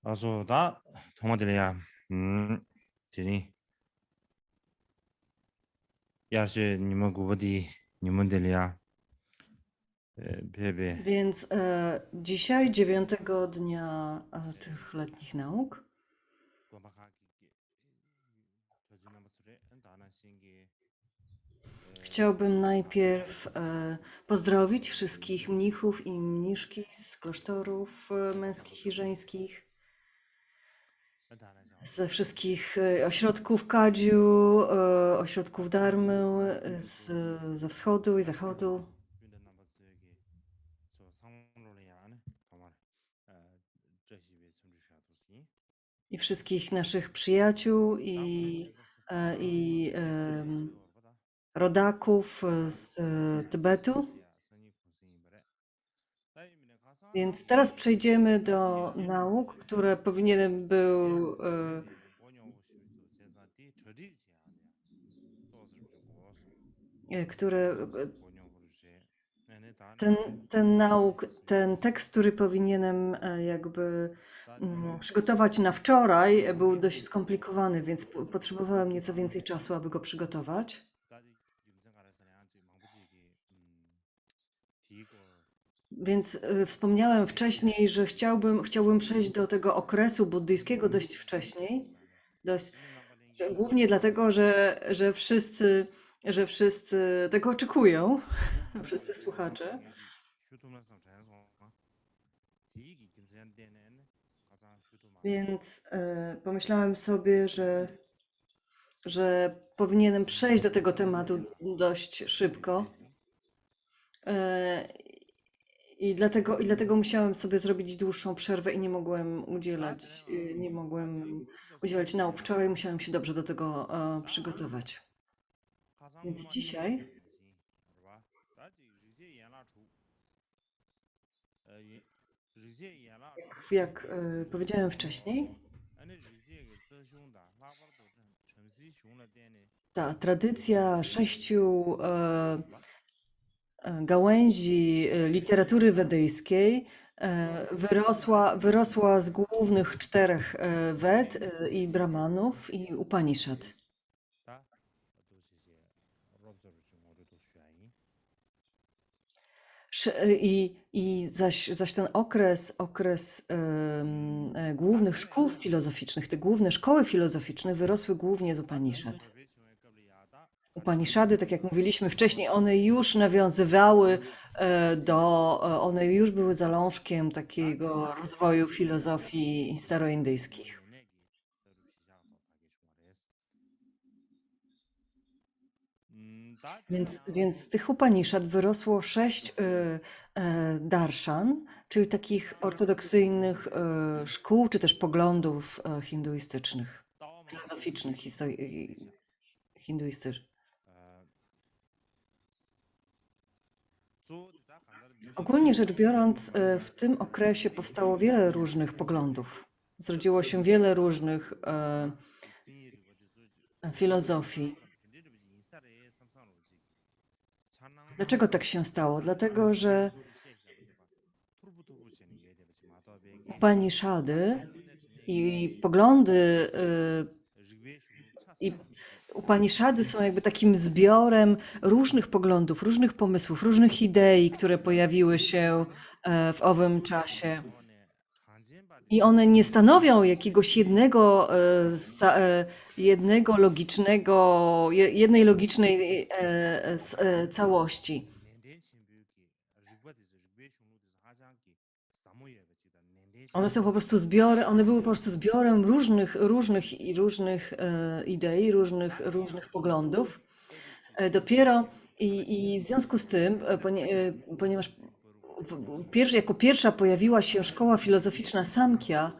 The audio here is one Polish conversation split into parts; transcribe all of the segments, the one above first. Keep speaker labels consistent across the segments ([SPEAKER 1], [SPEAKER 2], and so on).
[SPEAKER 1] 나 동아들이야. 되니. 야시 니모 구버디 니몬들이야. 베베.
[SPEAKER 2] Więc dzisiaj, 9 dnia tych letnich nauk, chciałbym najpierw pozdrowić wszystkich mnichów i mniszki z klasztorów męskich i żeńskich, ze wszystkich ośrodków Kadziu, ośrodków Dharmy, ze wschodu i zachodu. I wszystkich naszych przyjaciół i rodaków z Tybetu. Więc teraz przejdziemy do nauk, które powinienem był które ten tekst, który powinienem jakby przygotować na wczoraj, był dość skomplikowany, więc potrzebowałem nieco więcej czasu, aby go przygotować. Więc wspomniałem wcześniej, że chciałbym przejść do tego okresu buddyjskiego dość wcześniej. Głównie dlatego, że wszyscy tego oczekują, wszyscy słuchacze. Więc pomyślałem sobie, że powinienem przejść do tego tematu dość szybko. I dlatego musiałem sobie zrobić dłuższą przerwę i nie mogłem udzielać nauk. Wczoraj musiałem się dobrze do tego przygotować. Więc dzisiaj, jak powiedziałem wcześniej, ta tradycja 6 gałęzi literatury wedyjskiej wyrosła z głównych 4 Ved i Brahmanów i Upanishad. Zaś ten okres głównych szkół filozoficznych, te główne szkoły filozoficzne wyrosły głównie z Upanishad. Upanishady, tak jak mówiliśmy wcześniej, one już nawiązywały one już były zalążkiem takiego rozwoju filozofii staroindyjskich. Więc z tych Upanishad wyrosło 6 darshan, czyli takich ortodoksyjnych szkół, czy też poglądów hinduistycznych, filozoficznych, hinduistycznych. Ogólnie rzecz biorąc, w tym okresie powstało wiele różnych poglądów. Zrodziło się wiele różnych filozofii. Dlaczego tak się stało? Dlatego, że Upanishady i poglądy Upanishady są jakby takim zbiorem różnych poglądów, różnych pomysłów, różnych idei, które pojawiły się w owym czasie. I one nie stanowią jakiegoś jednej logicznej całości. One były po prostu zbiorem różnych idei, różnych poglądów. I w związku z tym, ponieważ jako pierwsza pojawiła się szkoła filozoficzna Samkhya,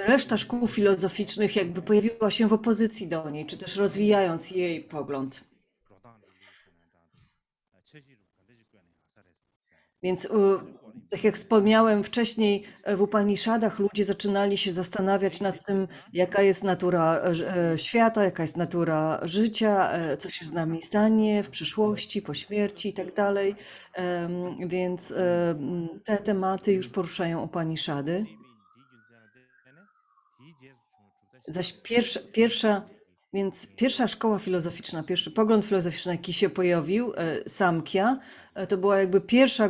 [SPEAKER 2] reszta szkół filozoficznych jakby pojawiła się w opozycji do niej, czy też rozwijając jej pogląd. Więc Tak jak wspomniałem wcześniej, w Upanishadach ludzie zaczynali się zastanawiać nad tym, jaka jest natura świata, jaka jest natura życia, co się z nami stanie w przyszłości, po śmierci i tak dalej. Więc te tematy już poruszają Upanishady. Zaś pierwsza szkoła filozoficzna, pierwszy pogląd filozoficzny, jaki się pojawił, Samkhya, to była jakby pierwsza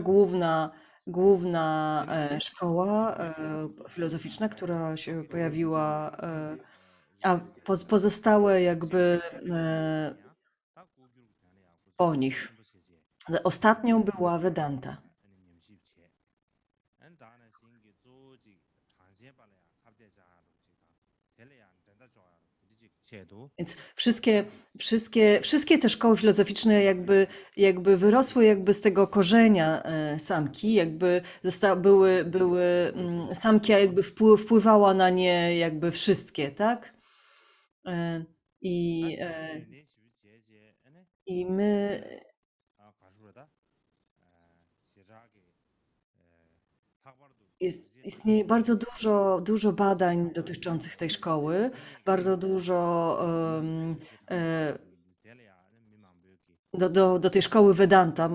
[SPEAKER 2] główna szkoła filozoficzna, która się pojawiła, a pozostałe jakby po nich. Ostatnią była Vedanta. Więc wszystkie te szkoły filozoficzne jakby wyrosły jakby z tego korzenia Samki, jakby Samkhya jakby wpływała na nie jakby wszystkie, tak? I, i my istnieje bardzo dużo badań dotyczących tej szkoły, bardzo dużo do tej szkoły Vedanta.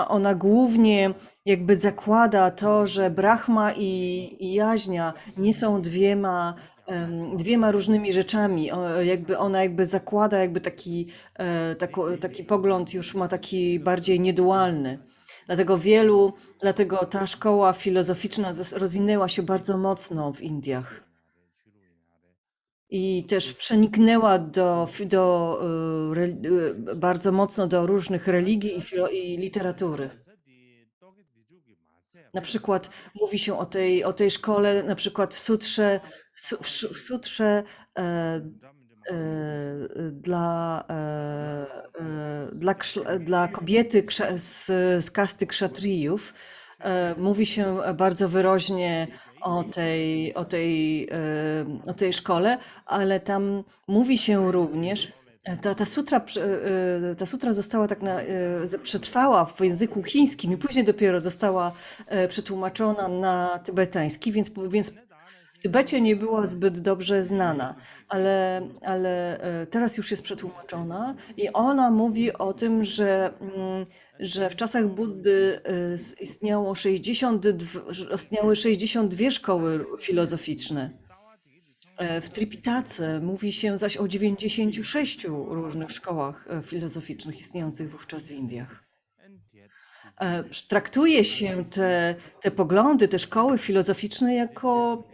[SPEAKER 2] Ona głównie jakby zakłada to, że Brahma i jaźnia nie są dwiema różnymi rzeczami. Ona jakby zakłada jakby taki pogląd już ma taki bardziej niedualny. Dlatego ta szkoła filozoficzna rozwinęła się bardzo mocno w Indiach. I też przeniknęła bardzo mocno do różnych religii i literatury. Na przykład mówi się o tej szkole, na przykład w sutrze dla kobiety z kasty kszatriyów mówi się bardzo wyraźnie o tej szkole, ale tam mówi się również, ta sutra została przetrwała w języku chińskim i później dopiero została przetłumaczona na tybetański, więc w Tybecie nie była zbyt dobrze znana, ale teraz już jest przetłumaczona i ona mówi o tym, że w czasach Buddy istniały 62 szkoły filozoficzne. W Tripitace mówi się zaś o 96 różnych szkołach filozoficznych istniejących wówczas w Indiach. Traktuje się te poglądy, te szkoły filozoficzne jako,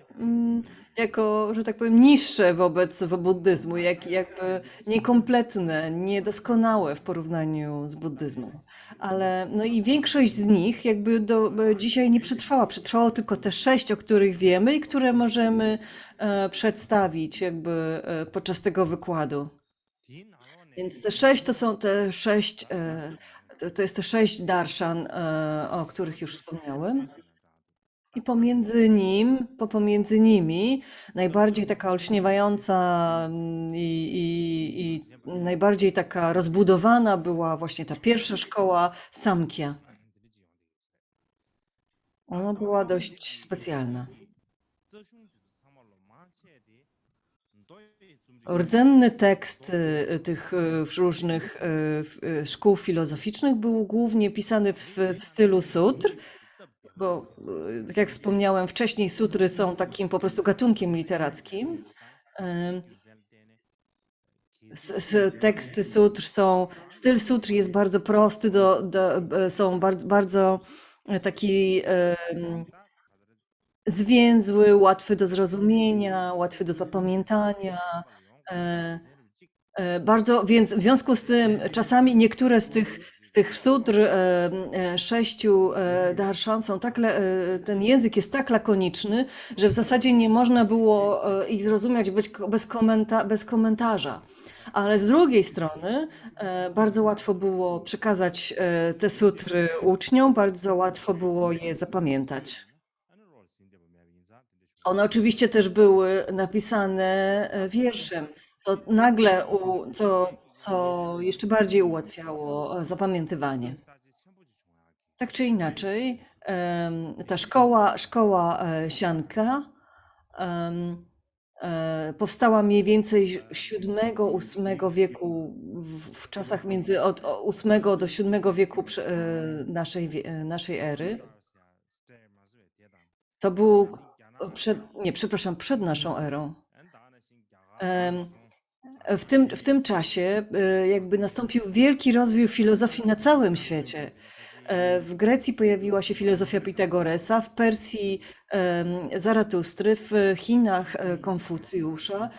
[SPEAKER 2] że tak powiem, niższe wobec buddyzmu, jakby niekompletne, niedoskonałe w porównaniu z buddyzmem. Ale no i większość z nich jakby dzisiaj nie przetrwała. Przetrwało tylko te 6, o których wiemy i które możemy przedstawić jakby podczas tego wykładu. Więc te 6 to są to jest te 6 darshan, o których już wspomniałem. I pomiędzy nimi najbardziej taka olśniewająca i najbardziej taka rozbudowana była właśnie ta pierwsza szkoła Samkhya. Ona była dość specjalna. Rdzenny tekst tych różnych szkół filozoficznych był głównie pisany w stylu sutr, bo tak jak wspomniałem wcześniej, sutry są takim po prostu gatunkiem literackim. Teksty sutr styl sutr jest bardzo prosty, są bardzo taki zwięzły, łatwy do zrozumienia, łatwy do zapamiętania. Więc w związku z tym czasami niektóre z tych sutr 6 darshan są ten język jest tak lakoniczny, że w zasadzie nie można było ich zrozumieć bez komentarza. Ale z drugiej strony bardzo łatwo było przekazać te sutry uczniom, bardzo łatwo było je zapamiętać. One oczywiście też były napisane wierszem. to nagle, co jeszcze bardziej ułatwiało zapamiętywanie. Tak czy inaczej, ta szkoła sianka em, powstała mniej więcej VII-VIII wieku, w czasach od VIII do VII wieku naszej ery. To był nie, przepraszam, przed naszą erą. Em, w tym czasie jakby nastąpił wielki rozwój filozofii na całym świecie. W Grecji pojawiła się filozofia Pitagoresa, w Persji Zaratustry, w Chinach Konfucjusza,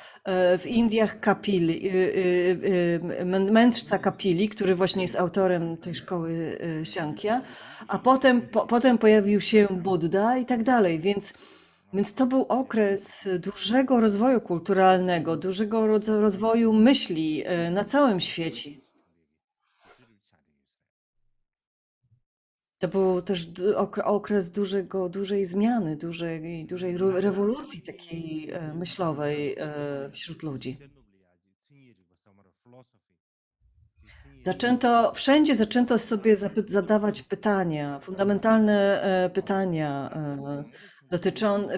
[SPEAKER 2] w Indiach mędrca Kapili, który właśnie jest autorem tej szkoły Siankia, a potem pojawił się Buddha i tak dalej, więc to był okres dużego rozwoju kulturalnego, dużego rozwoju myśli na całym świecie. To był też okres dużej zmiany, dużej rewolucji takiej myślowej wśród ludzi. Wszędzie zaczęto sobie zadawać pytania, fundamentalne pytania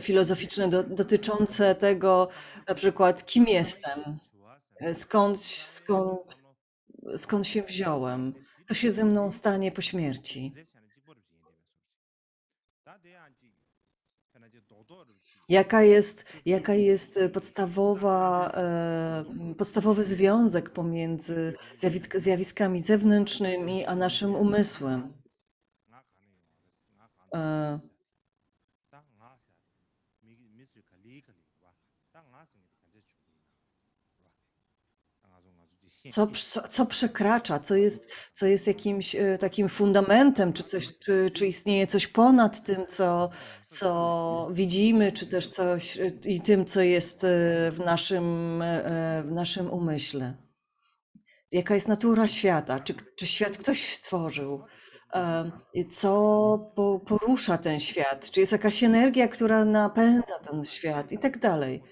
[SPEAKER 2] filozoficzne dotyczące tego, na przykład, kim jestem, skąd się wziąłem, co się ze mną stanie po śmierci. Jaka jest podstawowy związek pomiędzy zjawiskami zewnętrznymi a naszym umysłem? E, co przekracza, co jest jakimś takim fundamentem, czy istnieje coś ponad tym, co widzimy, czy też coś i tym, co jest w naszym umyśle. Jaka jest natura świata? Czy świat ktoś stworzył? Co porusza ten świat? Czy jest jakaś energia, która napędza ten świat i tak dalej?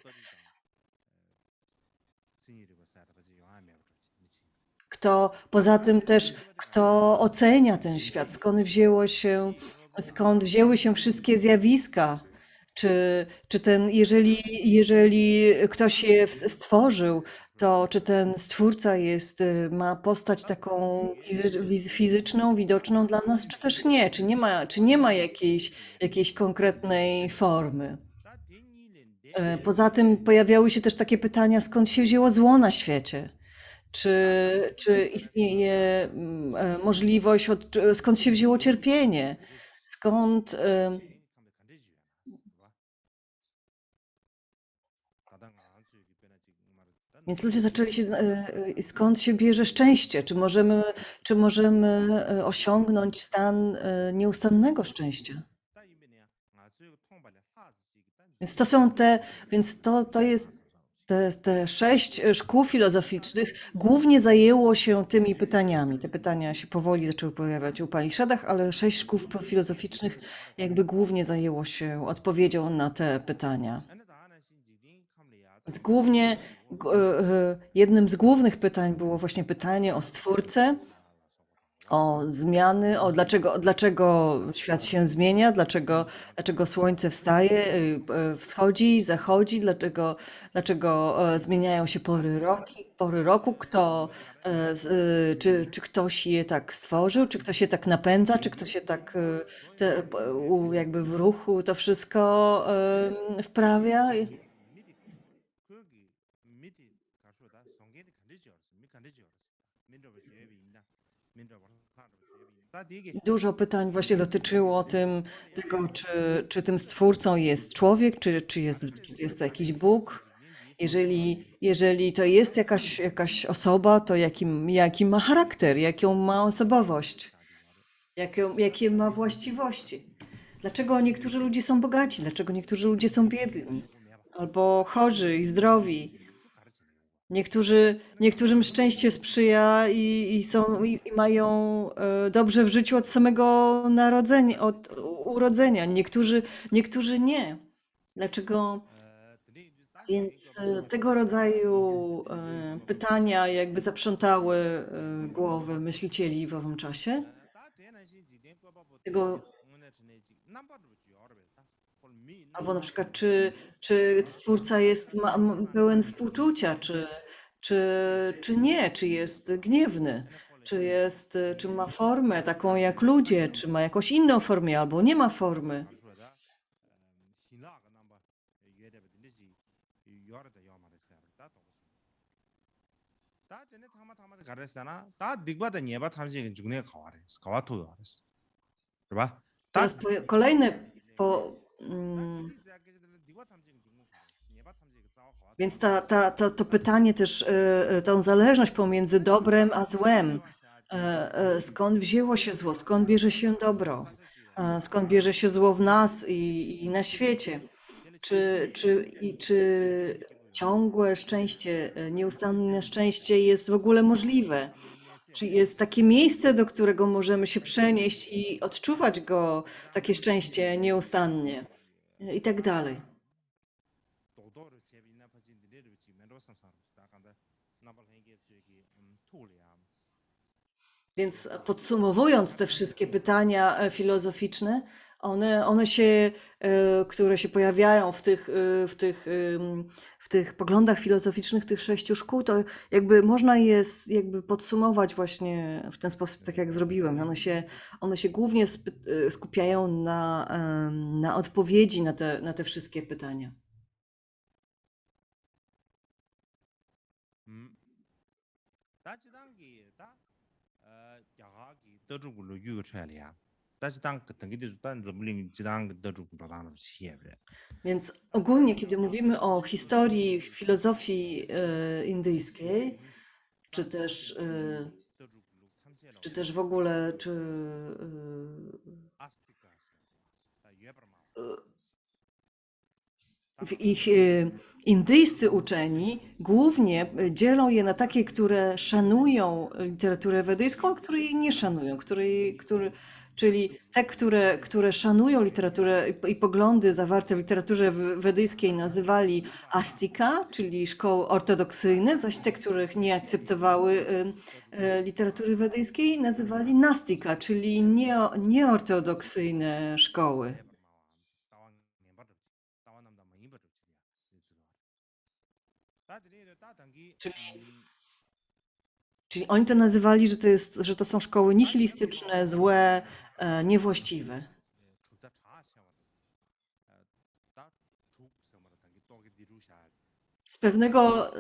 [SPEAKER 2] Poza tym też, kto ocenia ten świat? Skąd wzięły się wszystkie zjawiska? Jeżeli ktoś je stworzył, to czy ten stwórca ma postać taką fizyczną, widoczną dla nas, czy też nie? Czy nie ma jakiejś konkretnej formy? Poza tym pojawiały się też takie pytania, skąd się wzięło zło na świecie? Czy istnieje możliwość, skąd się wzięło cierpienie? Skąd. Więc ludzie zaczęli się, skąd się bierze szczęście? Czy możemy osiągnąć stan nieustannego szczęścia? Więc to jest te 6 szkół filozoficznych głównie zajęło się tymi pytaniami. Te pytania się powoli zaczęły pojawiać u Upaniszadach, ale 6 szkół filozoficznych jakby głównie zajęło się odpowiedzią na te pytania. Więc jednym z głównych pytań było właśnie pytanie o Stwórcę, o zmiany, dlaczego świat się zmienia, dlaczego słońce wstaje, wschodzi, zachodzi, dlaczego zmieniają się pory roku, czy ktoś je tak stworzył, czy ktoś je tak napędza, czy ktoś je tak jakby w ruchu to wszystko wprawia. Dużo pytań właśnie dotyczyło tego, czy tym stwórcą jest człowiek, czy jest to jakiś Bóg. Jeżeli to jest jakaś osoba, to jaki ma charakter, jaką ma osobowość, jakie ma właściwości. Dlaczego niektórzy ludzie są bogaci, dlaczego niektórzy ludzie są biedni, albo chorzy i zdrowi. Niektórym szczęście sprzyja i mają dobrze w życiu od samego narodzenia, od urodzenia. Niektórzy nie. Dlaczego Więc tego rodzaju pytania jakby zaprzątały głowy myślicieli w owym czasie. Tego, albo na przykład, czy Twórca jest pełen współczucia, czy, czy nie, czy jest gniewny, czy ma formę taką jak ludzie, czy ma jakąś inną formę, albo nie ma formy. Teraz kolejne więc to pytanie też, tą zależność pomiędzy dobrem a złem. Skąd wzięło się zło? Skąd bierze się dobro? Skąd bierze się zło w nas i na świecie? Czy ciągłe szczęście, nieustanne szczęście jest w ogóle możliwe? Czy jest takie miejsce, do którego możemy się przenieść i odczuwać go, takie szczęście nieustannie? I tak dalej. Więc podsumowując te wszystkie pytania filozoficzne, które się pojawiają w tych poglądach filozoficznych tych 6 szkół, to jakby można je jakby podsumować właśnie w ten sposób, tak jak zrobiłem. One się głównie skupiają na odpowiedzi na te wszystkie pytania. Więc ogólnie, kiedy mówimy o historii filozofii indyjskiej, czy też w ogóle, indyjscy uczeni głównie dzielą je na takie, które szanują literaturę wedyjską, a które jej nie szanują, czyli te, które szanują literaturę i poglądy zawarte w literaturze wedyjskiej nazywali astika, czyli szkoły ortodoksyjne, zaś te, których nie akceptowały literatury wedyjskiej, nazywali nastika, czyli nieortodoksyjne szkoły. Czyli oni to nazywali, że to są szkoły nihilistyczne, złe, niewłaściwe. Z pewnego.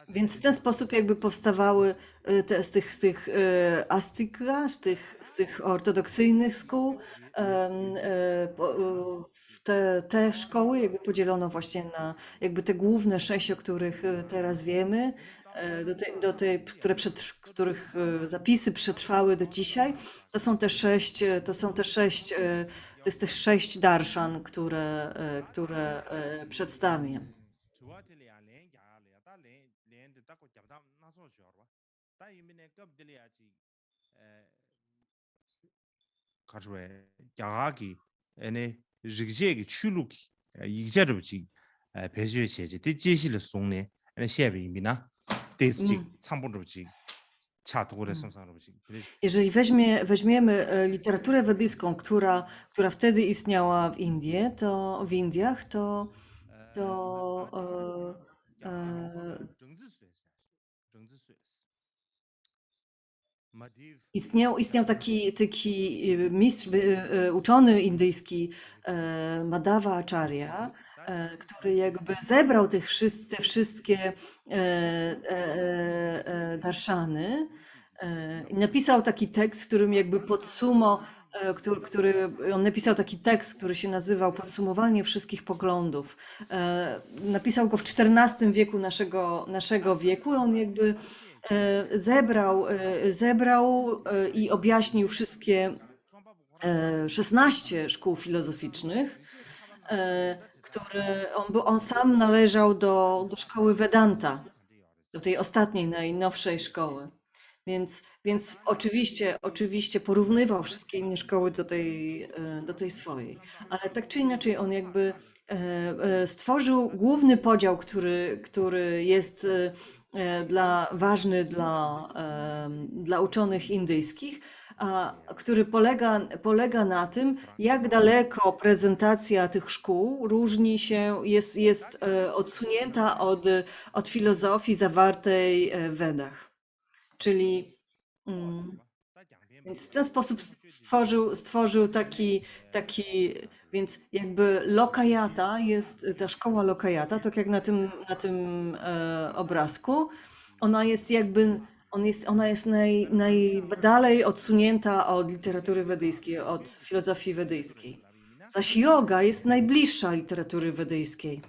[SPEAKER 2] Więc w ten sposób jakby powstawały z tych astika, z tych ortodoksyjnych szkół, te szkoły jakby podzielono właśnie na jakby te główne 6, o których teraz wiemy, których zapisy przetrwały do dzisiaj. To jest też 6 darshan, które przedstawię.
[SPEAKER 1] 릭제기 출루기 이제르지 배주체제 대제실을 송네 아니 셰비입니다. 대지 참보르지 차도고래 성상으로지.
[SPEAKER 2] Jeżeli weźmiemy literaturę wedyjską, która wtedy istniała w Indiach, to istniał taki mistrz, uczony indyjski, Madhava Acharya, który jakby zebrał te wszystkie darszany i napisał taki tekst, w którym jakby on napisał taki tekst, który się nazywał Podsumowanie wszystkich poglądów. Napisał go w XIV wieku naszego wieku. On jakby zebrał i objaśnił wszystkie 16 szkół filozoficznych, on sam należał do szkoły Vedanta, do tej ostatniej, najnowszej szkoły. Więc oczywiście porównywał wszystkie inne szkoły do tej swojej. Ale tak czy inaczej on jakby stworzył główny podział, który jest ważny dla uczonych indyjskich, który polega na tym, jak daleko prezentacja tych szkół różni się, jest odsunięta od filozofii zawartej w Wedach. Czyli więc w ten sposób stworzył taki, więc jakby Lokayata jest, ta szkoła Lokayata, tak jak na tym obrazku, ona jest jakby, ona jest najdalej odsunięta od literatury wedyjskiej, od filozofii wedyjskiej. Zaś yoga jest najbliższa literatury wedyjskiej.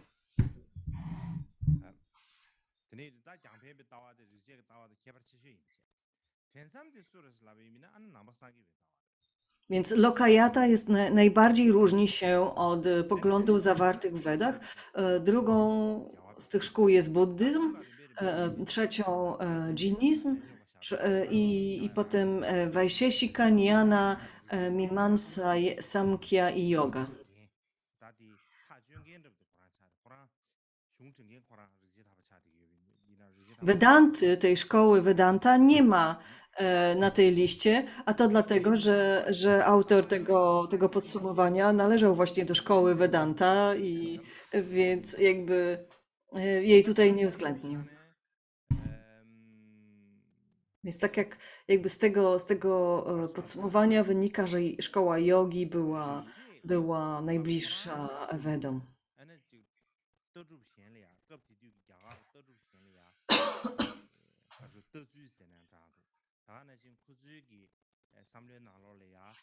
[SPEAKER 2] Więc Lokayata jest najbardziej różni się od poglądów zawartych w Wedach. Drugą z tych szkół jest buddyzm, trzecią dżinizm i potem Vaisheshika, Jnana, Mimamsa, Samkhya i yoga. Vedanty, tej szkoły Vedanta nie ma na tej liście, a to dlatego, że autor tego podsumowania należał właśnie do szkoły Vedanta i więc jakby jej tutaj nie uwzględnił. Więc tak jakby z tego podsumowania wynika, że szkoła jogi była najbliższa Vedom.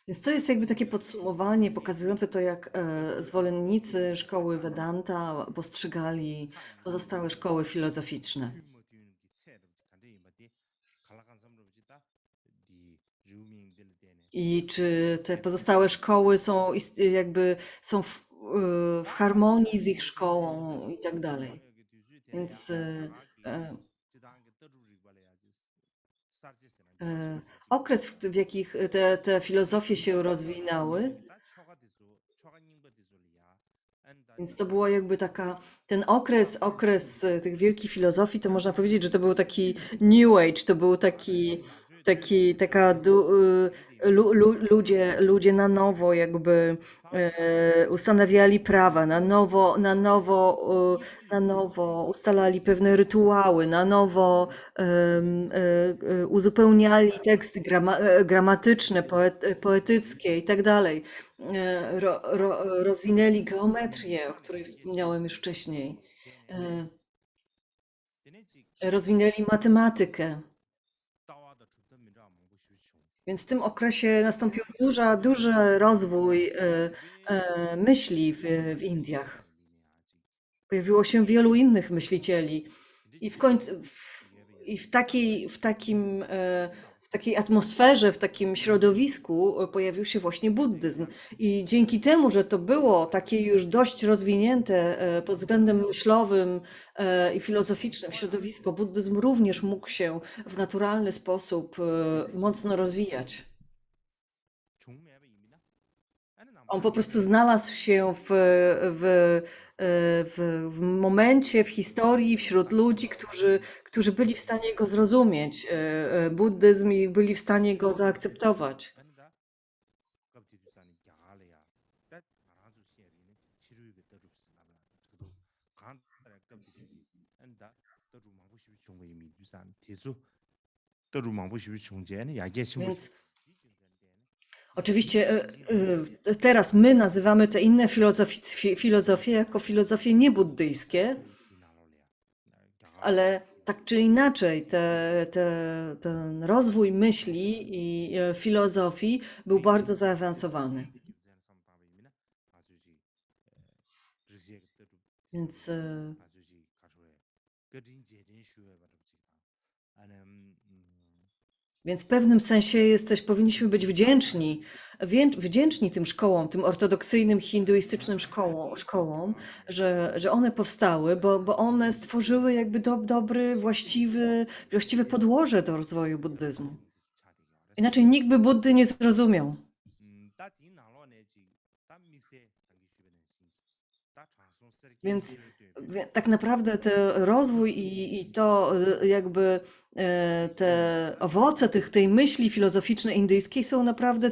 [SPEAKER 2] Więc to jest jakby takie podsumowanie pokazujące to, jak zwolennicy szkoły Vedanta postrzegali pozostałe szkoły filozoficzne. I czy te pozostałe szkoły są w harmonii z ich szkołą i tak dalej. Więc okres, w jakich te filozofie się rozwinęły, więc to było jakby ten okres tych wielkich filozofii, to można powiedzieć, że to był taki New Age, to był ludzie na nowo jakby ustanawiali prawa, na nowo ustalali pewne rytuały, na nowo uzupełniali teksty gramatyczne, poetyckie i tak dalej. Rozwinęli geometrię, o której wspomniałem już wcześniej. Rozwinęli matematykę. Więc w tym okresie nastąpił duży rozwój myśli w Indiach. Pojawiło się wielu innych myślicieli i w końcu w takiej atmosferze, w takim środowisku pojawił się właśnie buddyzm. I dzięki temu, że to było takie już dość rozwinięte pod względem myślowym i filozoficznym środowisko, buddyzm również mógł się w naturalny sposób mocno rozwijać. On po prostu znalazł się w momencie, w historii, wśród ludzi, którzy byli w stanie go zrozumieć, buddyzm, i byli w stanie go zaakceptować. Więc oczywiście teraz my nazywamy te inne filozofie jako filozofie niebuddyjskie, ale tak czy inaczej ten rozwój myśli i filozofii był bardzo zaawansowany. Więc Więc w pewnym sensie powinniśmy być wdzięczni tym szkołom, tym ortodoksyjnym, hinduistycznym szkołom, że one powstały, bo one stworzyły jakby właściwe podłoże do rozwoju buddyzmu. Inaczej nikt by Buddy nie zrozumiał. Więc tak naprawdę ten rozwój i to jakby te owoce tej myśli filozoficznej indyjskiej są naprawdę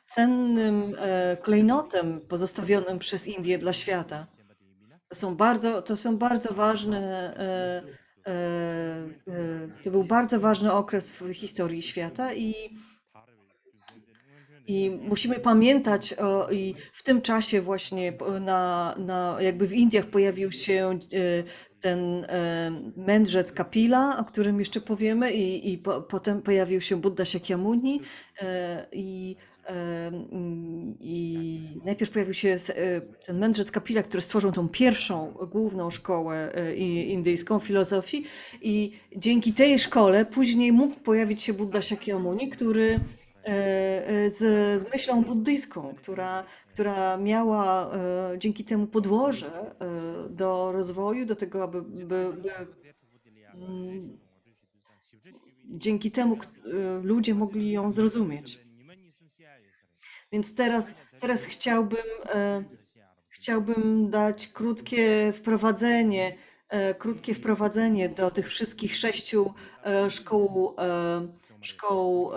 [SPEAKER 2] cennym klejnotem pozostawionym przez Indię dla świata. To są bardzo ważne, to był bardzo ważny okres w historii świata i musimy pamiętać, i w tym czasie właśnie jakby w Indiach pojawił się ten mędrzec Kapila, o którym jeszcze powiemy, potem pojawił się Buddha Shakyamuni i najpierw pojawił się ten mędrzec Kapila, który stworzył tą pierwszą główną szkołę indyjską filozofii i dzięki tej szkole później mógł pojawić się Buddha Shakyamuni, który z myślą buddyjską, która miała dzięki temu podłoże do rozwoju, do tego, dzięki temu ludzie mogli ją zrozumieć. Więc teraz chciałbym dać krótkie wprowadzenie do tych wszystkich 6 szkoł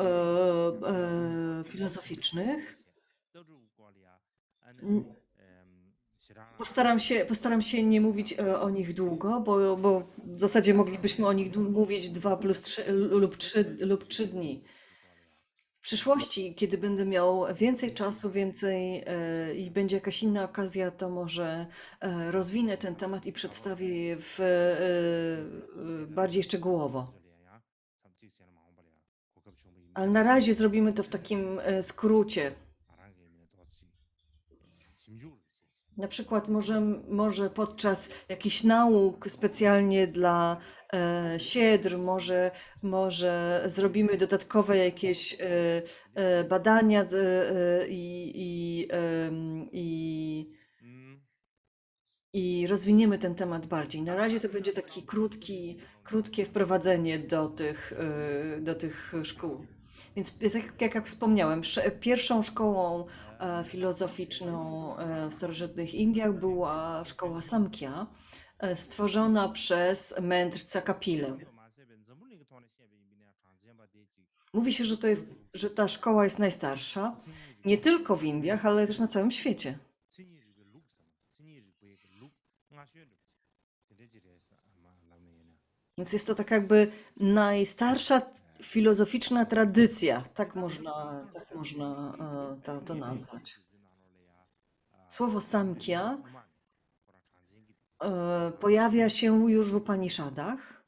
[SPEAKER 2] filozoficznych. Postaram się nie mówić o nich długo, bo w zasadzie moglibyśmy o nich mówić 2 plus 3 lub 3 dni. W przyszłości, kiedy będę miał więcej czasu, i będzie jakaś inna okazja, to może rozwinę ten temat i przedstawię je bardziej szczegółowo. Ale na razie zrobimy to w takim skrócie. Na przykład może podczas jakichś nauk specjalnie dla siedr, może zrobimy dodatkowe jakieś badania i rozwiniemy ten temat bardziej. Na razie to będzie takie krótkie wprowadzenie do tych szkół. Więc tak jak wspomniałem, pierwszą szkołą filozoficzną w starożytnych Indiach była szkoła Samkhya, stworzona przez mędrca Kapilę. Mówi się, że ta szkoła jest najstarsza, nie tylko w Indiach, ale też na całym świecie. Więc jest to tak jakby najstarsza filozoficzna tradycja, tak można to nazwać. Słowo Samkhya pojawia się już w Upanishadach.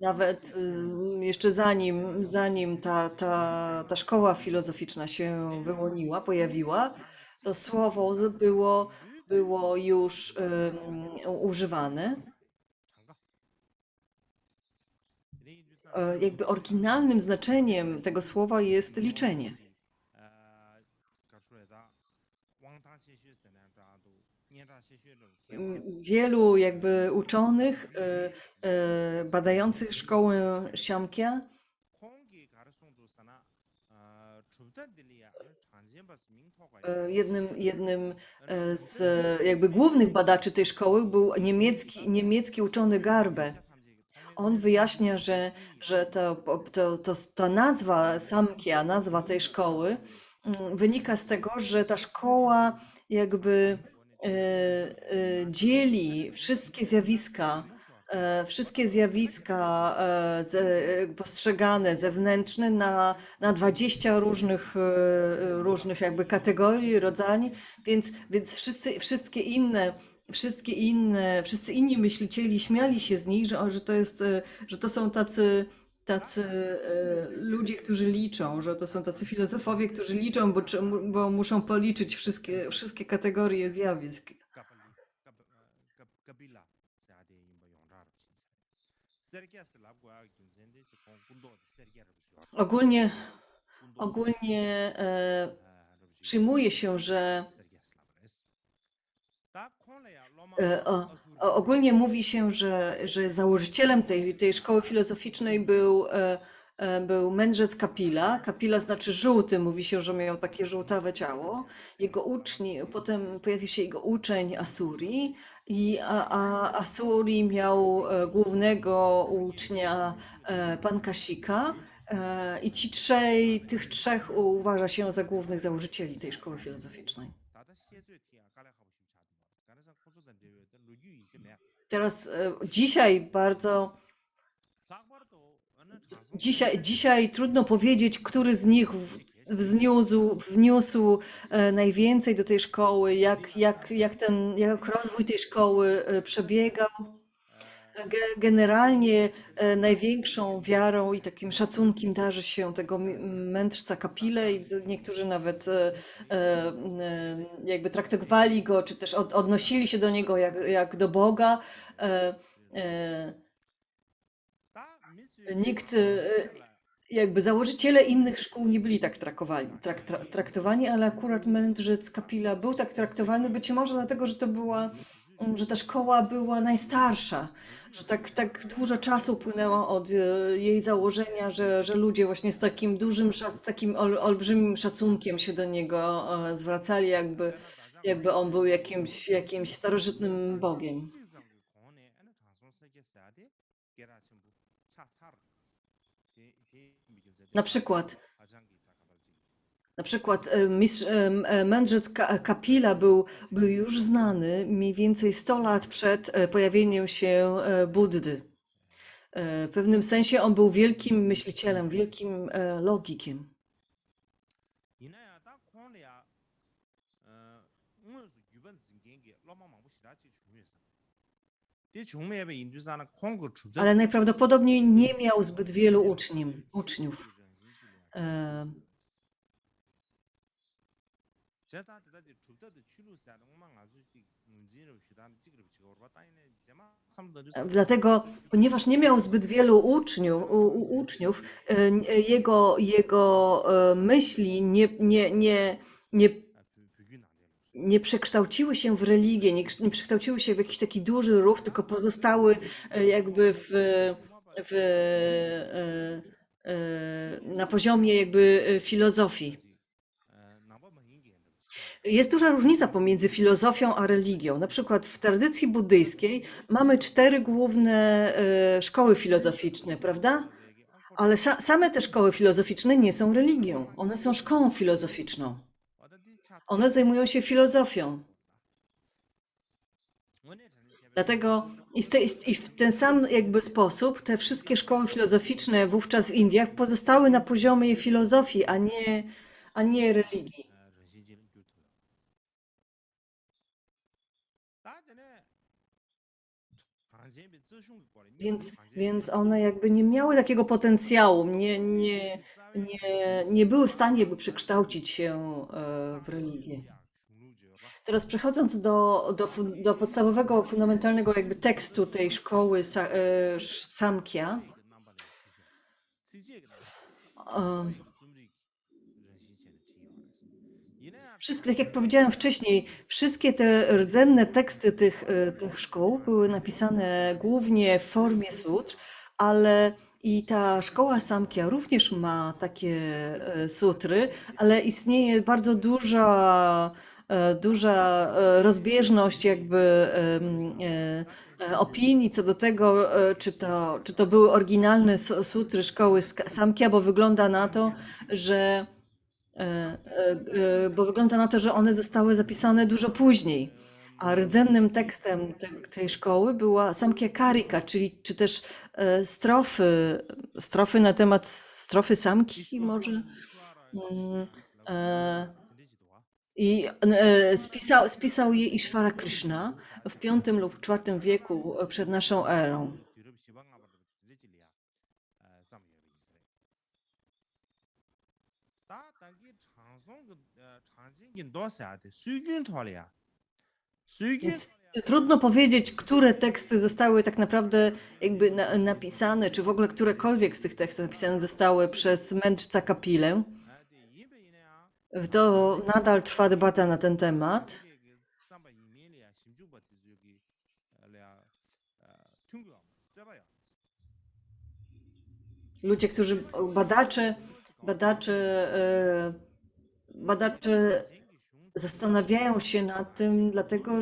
[SPEAKER 2] Nawet jeszcze zanim ta szkoła filozoficzna się pojawiła, to słowo było już używane. Jakby oryginalnym znaczeniem tego słowa jest liczenie. Wielu jakby uczonych badających szkołę Samkhya jednym z jakby głównych badaczy tej szkoły był niemiecki uczony Garbe. On wyjaśnia, że ta nazwa Samkhya, nazwa tej szkoły, wynika z tego, że ta szkoła jakby dzieli wszystkie zjawiska postrzegane zewnętrzne na 20 różnych jakby kategorii, rodzajów, więc wszyscy inni myślicieli śmiali się z nich, że to są tacy ludzie, którzy liczą, że to są tacy filozofowie, którzy liczą, bo muszą policzyć wszystkie kategorie zjawisk. Ogólnie, ogólnie przyjmuje się, że ogólnie mówi się, że założycielem tej szkoły filozoficznej był mędrzec Kapila. Kapila znaczy żółty, mówi się, że miał takie żółtawe ciało. Jego uczni, potem pojawił się jego uczeń Asuri a Asuri miał głównego ucznia Pankasika. I tych trzech uważa się za głównych założycieli tej szkoły filozoficznej. Teraz dzisiaj trudno powiedzieć, który z nich wniósł najwięcej do tej szkoły, jak rozwój tej szkoły przebiegał. Generalnie największą wiarą i takim szacunkiem darzy się tego mędrca Kapilę i niektórzy nawet jakby traktowali go, czy też odnosili się do niego jak do Boga. Nikt, jakby założyciele innych szkół nie byli tak traktowani, ale akurat mędrzec Kapila był tak traktowany, być może dlatego, że ta szkoła była najstarsza, że tak dużo czasu upłynęło od jej założenia, że ludzie właśnie z takim z takim olbrzymim szacunkiem się do niego zwracali, jakby on był jakimś starożytnym bogiem. Na przykład mędrzec Kapila był już znany mniej więcej 100 lat przed pojawieniem się Buddy. W pewnym sensie on był wielkim myślicielem, wielkim logikiem. Ale najprawdopodobniej nie miał zbyt wielu uczniów. Dlatego, ponieważ nie miał zbyt wielu uczniów, jego myśli nie przekształciły się w religię, nie przekształciły się w jakiś taki duży ruch, tylko pozostały jakby na poziomie jakby filozofii. Jest duża różnica pomiędzy filozofią a religią. Na przykład w tradycji buddyjskiej mamy 4 główne szkoły filozoficzne, prawda? Ale same te szkoły filozoficzne nie są religią. One są szkołą filozoficzną. One zajmują się filozofią. Dlatego i w ten sam jakby sposób te wszystkie szkoły filozoficzne wówczas w Indiach pozostały na poziomie filozofii, a nie religii. Więc one jakby nie miały takiego potencjału, nie były w stanie jakby przekształcić się w religię. Teraz przechodząc do podstawowego, fundamentalnego jakby tekstu tej szkoły Samkhya, tak jak powiedziałem wcześniej, wszystkie te rdzenne teksty tych szkół były napisane głównie w formie sutr, ale i ta szkoła Samkhya również ma takie sutry, ale istnieje bardzo duża rozbieżność jakby opinii co do tego, czy to były oryginalne sutry szkoły Samkhya, bo wygląda na to, że one zostały zapisane dużo później. A rdzennym tekstem tej szkoły była Samkhya Karika, czy też strofy na temat strofy Samkhya może. I spisał je Ishvara Krishna w V lub IV wieku przed naszą erą. Więc trudno powiedzieć, które teksty zostały tak naprawdę jakby napisane, czy w ogóle którekolwiek z tych tekstów napisane zostały przez mędrca Kapilę. To nadal trwa debata na ten temat. Ludzie, którzy, badacze zastanawiają się nad tym, dlatego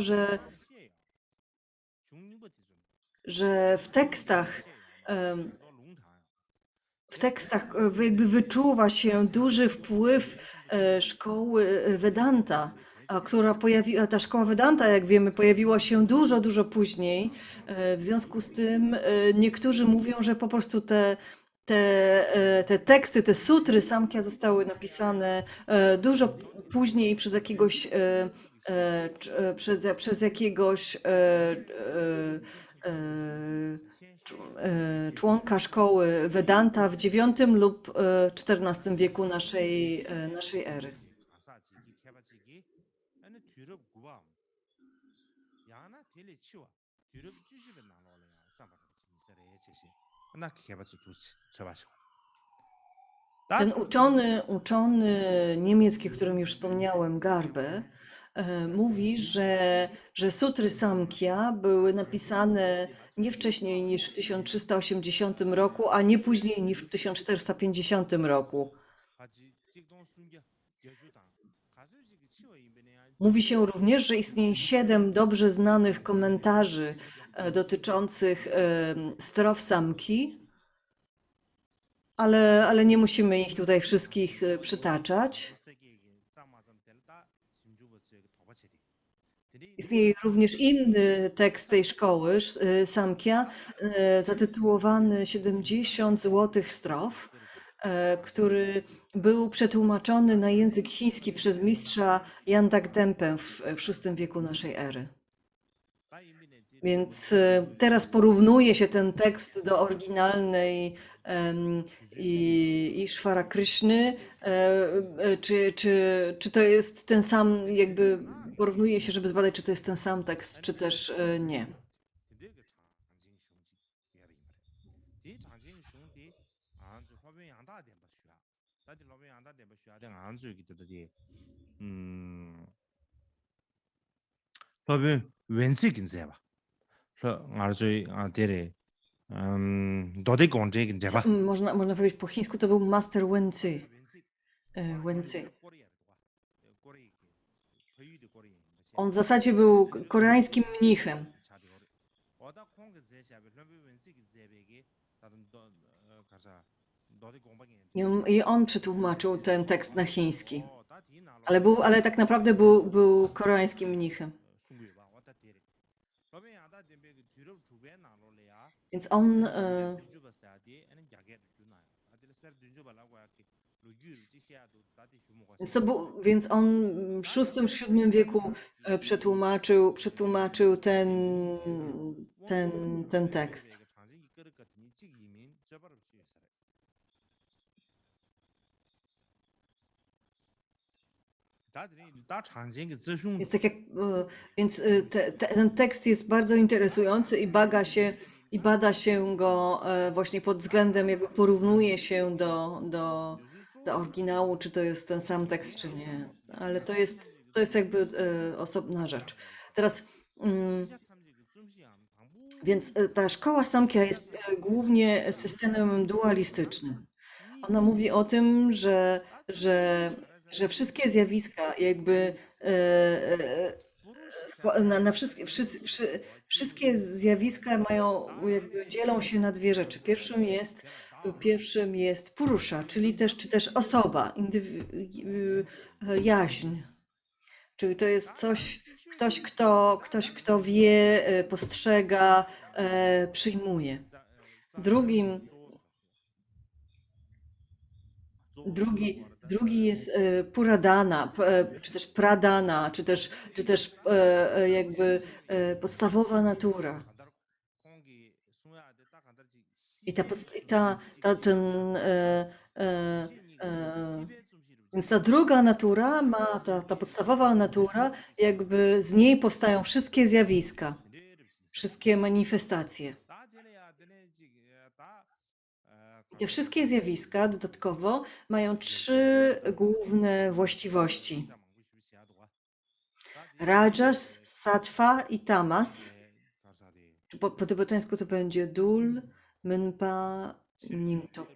[SPEAKER 2] że w tekstach jakby wyczuwa się duży wpływ szkoły Vedanta, ta szkoła Vedanta, jak wiemy, pojawiła się dużo, dużo później. W związku z tym niektórzy mówią, że po prostu te teksty, te sutry Samkhya zostały napisane dużo później przez jakiegoś członka szkoły Vedanta w IX lub XIV wieku naszej ery. Ten uczony niemiecki, o którym już wspomniałem, Garbe, mówi, że sutry Samkhya były napisane nie wcześniej niż w 1380 roku, a nie później niż w 1450 roku. Mówi się również, że istnieje 7 dobrze znanych komentarzy dotyczących strof Samki, ale nie musimy ich tutaj wszystkich przytaczać. Istnieje również inny tekst tej szkoły, Samkhya, zatytułowany 70 złotych strof, który był przetłumaczony na język chiński przez mistrza Yantak Dempę w VI wieku naszej ery. Więc teraz porównuje się ten tekst do oryginalnej Ishvara Krishny, czy to jest ten sam, jakby porównuje się, żeby zbadać, czy to jest ten sam tekst, czy też nie. Można powiedzieć po chińsku, to był Master Wenzi. On w zasadzie był koreańskim mnichem. I on przetłumaczył ten tekst na chiński. Ale tak naprawdę był koreańskim mnichem. Więc więc on w VI-VII wieku przetłumaczył ten tekst. Więc, ten tekst jest bardzo interesujący i bada się go właśnie pod względem, jakby porównuje się do oryginału, czy to jest ten sam tekst, czy nie. Ale to jest jakby osobna rzecz. Teraz, więc ta szkoła Samkhya jest głównie systemem dualistycznym. Ona mówi o tym, że wszystkie zjawiska jakby wszystkie zjawiska dzielą się na dwie rzeczy. Pierwszym jest purusza, czy też osoba, jaźń. Czyli to jest ktoś, kto wie, postrzega, przyjmuje. Drugi jest puradana, czy też pradana, czy też jakby podstawowa natura. I ten Więc ta druga natura ma, ta podstawowa natura, jakby z niej powstają wszystkie zjawiska, wszystkie manifestacje. I te wszystkie zjawiska dodatkowo mają trzy główne właściwości. Rajas, Sattva i Tamas. Po tybetańsku to będzie Dul, Minpa, Nimtop.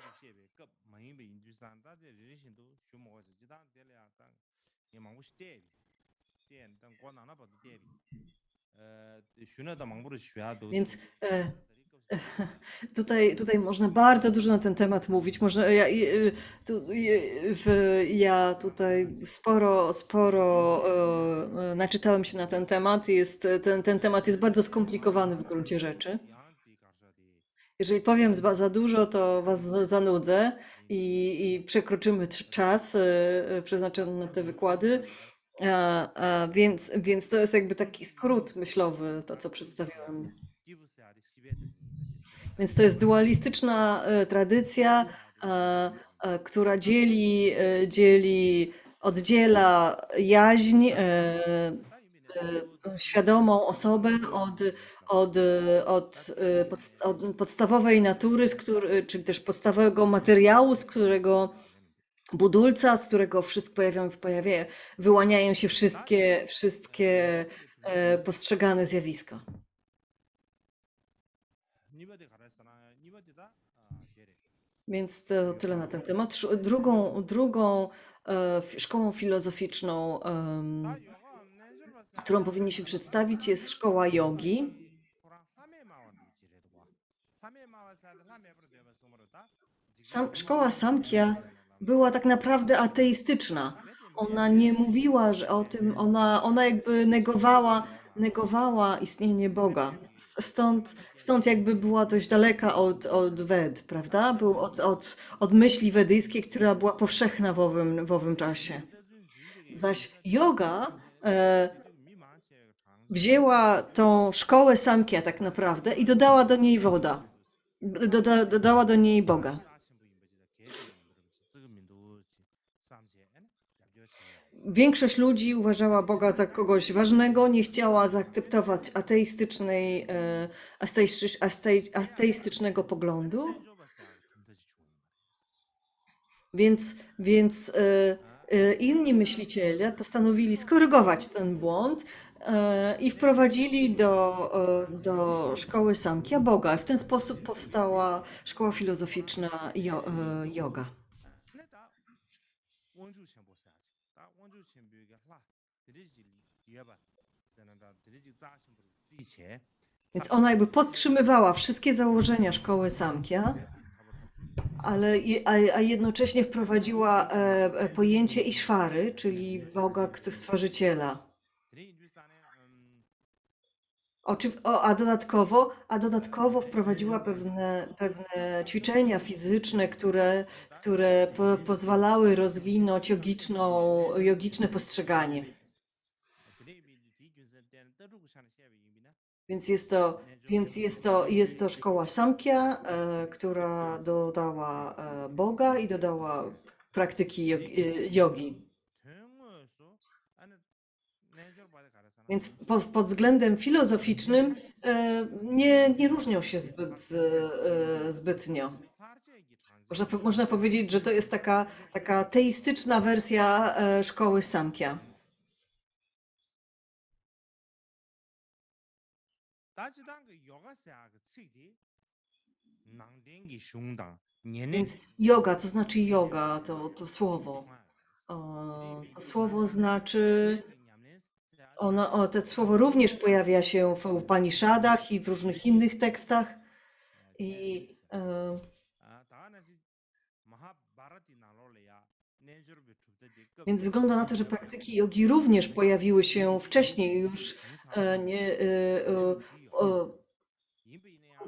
[SPEAKER 2] Więc tutaj można bardzo dużo na ten temat mówić. Ja tutaj sporo naczytałem się na ten temat. Ten temat jest bardzo skomplikowany w gruncie rzeczy. Jeżeli powiem za dużo, to was zanudzę i przekroczymy czas przeznaczony na te wykłady. Więc to jest jakby taki skrót myślowy, to co przedstawiłem. Więc to jest dualistyczna tradycja, która oddziela jaźń, świadomą osobę od podstawowej natury, czyli też podstawowego materiału, z którego budulca, z którego wyłaniają się wszystkie postrzegane zjawiska. Więc to tyle na ten temat. Drugą szkołą filozoficzną, którą powinniśmy przedstawić, jest szkoła jogi. Szkoła Samkhya była tak naprawdę ateistyczna. Ona nie mówiła że o tym, ona jakby negowała istnienie Boga. Stąd jakby była dość daleka od Ved, prawda? Był od myśli wedyjskiej, która była powszechna w owym czasie. Zaś yoga wzięła tą szkołę Samkhya tak naprawdę i dodała do niej dodała do niej Boga. Większość ludzi uważała Boga za kogoś ważnego, nie chciała zaakceptować ateistycznego poglądu. Więc inni myśliciele postanowili skorygować ten błąd i wprowadzili do szkoły Samkhya Boga. W ten sposób powstała szkoła filozoficzna yoga. Więc ona jakby podtrzymywała wszystkie założenia szkoły Samkhya, a jednocześnie wprowadziła pojęcie Ishwary, czyli Boga, Stworzyciela. A dodatkowo wprowadziła pewne ćwiczenia fizyczne, które pozwalały rozwinąć jogiczne postrzeganie. Więc jest to szkoła Samkhya, która dodała Boga i dodała praktyki jogi. Więc pod względem filozoficznym nie różnią się zbytnio. Można powiedzieć, że to jest taka teistyczna wersja szkoły Samkhya. Więc yoga, co znaczy yoga, to słowo. To słowo znaczy, to słowo również pojawia się w Upanishadach i w różnych innych tekstach. Więc wygląda na to, że praktyki jogi również pojawiły się wcześniej już.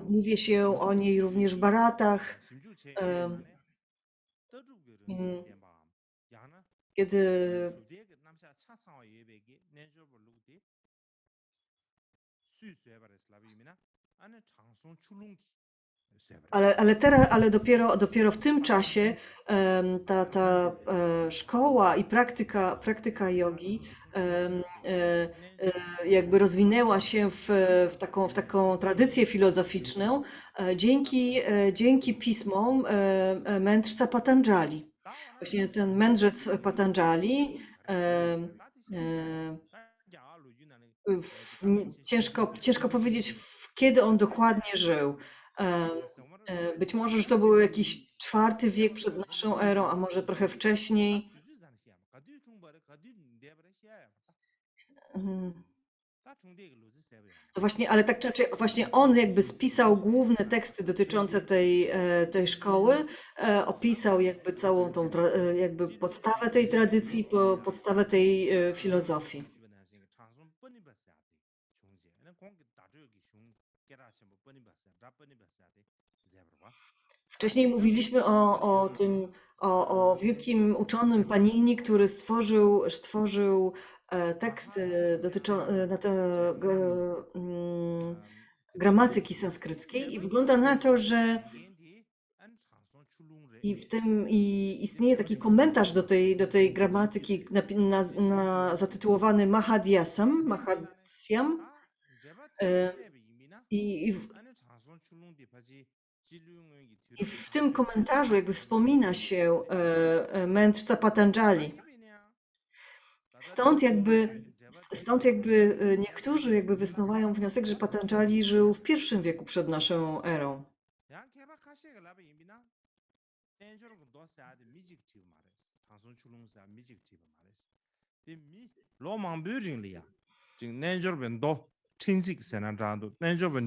[SPEAKER 2] Mówi się o niej również w Bharatach. Kiedy Ale dopiero w tym czasie ta szkoła i praktyka jogi jakby rozwinęła się w taką tradycję filozoficzną dzięki pismom mędrca Patanjali. Właśnie ten mędrzec Patanjali ciężko powiedzieć, kiedy on dokładnie żył. Być może, że to był jakiś IV wiek przed naszą erą, a może trochę wcześniej. Mm, To właśnie, ale tak czy inaczej, właśnie on jakby spisał główne teksty dotyczące tej szkoły, opisał jakby całą tą jakby podstawę tej tradycji, podstawę tej filozofii. Wcześniej mówiliśmy o wielkim uczonym Panini, który stworzył teksty dotyczące gramatyki sanskryckiej i wygląda na to, że istnieje taki komentarz do tej gramatyki zatytułowany Mahadhyasam, i w tym komentarzu jakby wspomina się mędrca Patanjali. Stąd jakby niektórzy jakby wysnuwają wniosek, że Patanjali żył w I wieku przed naszą erą.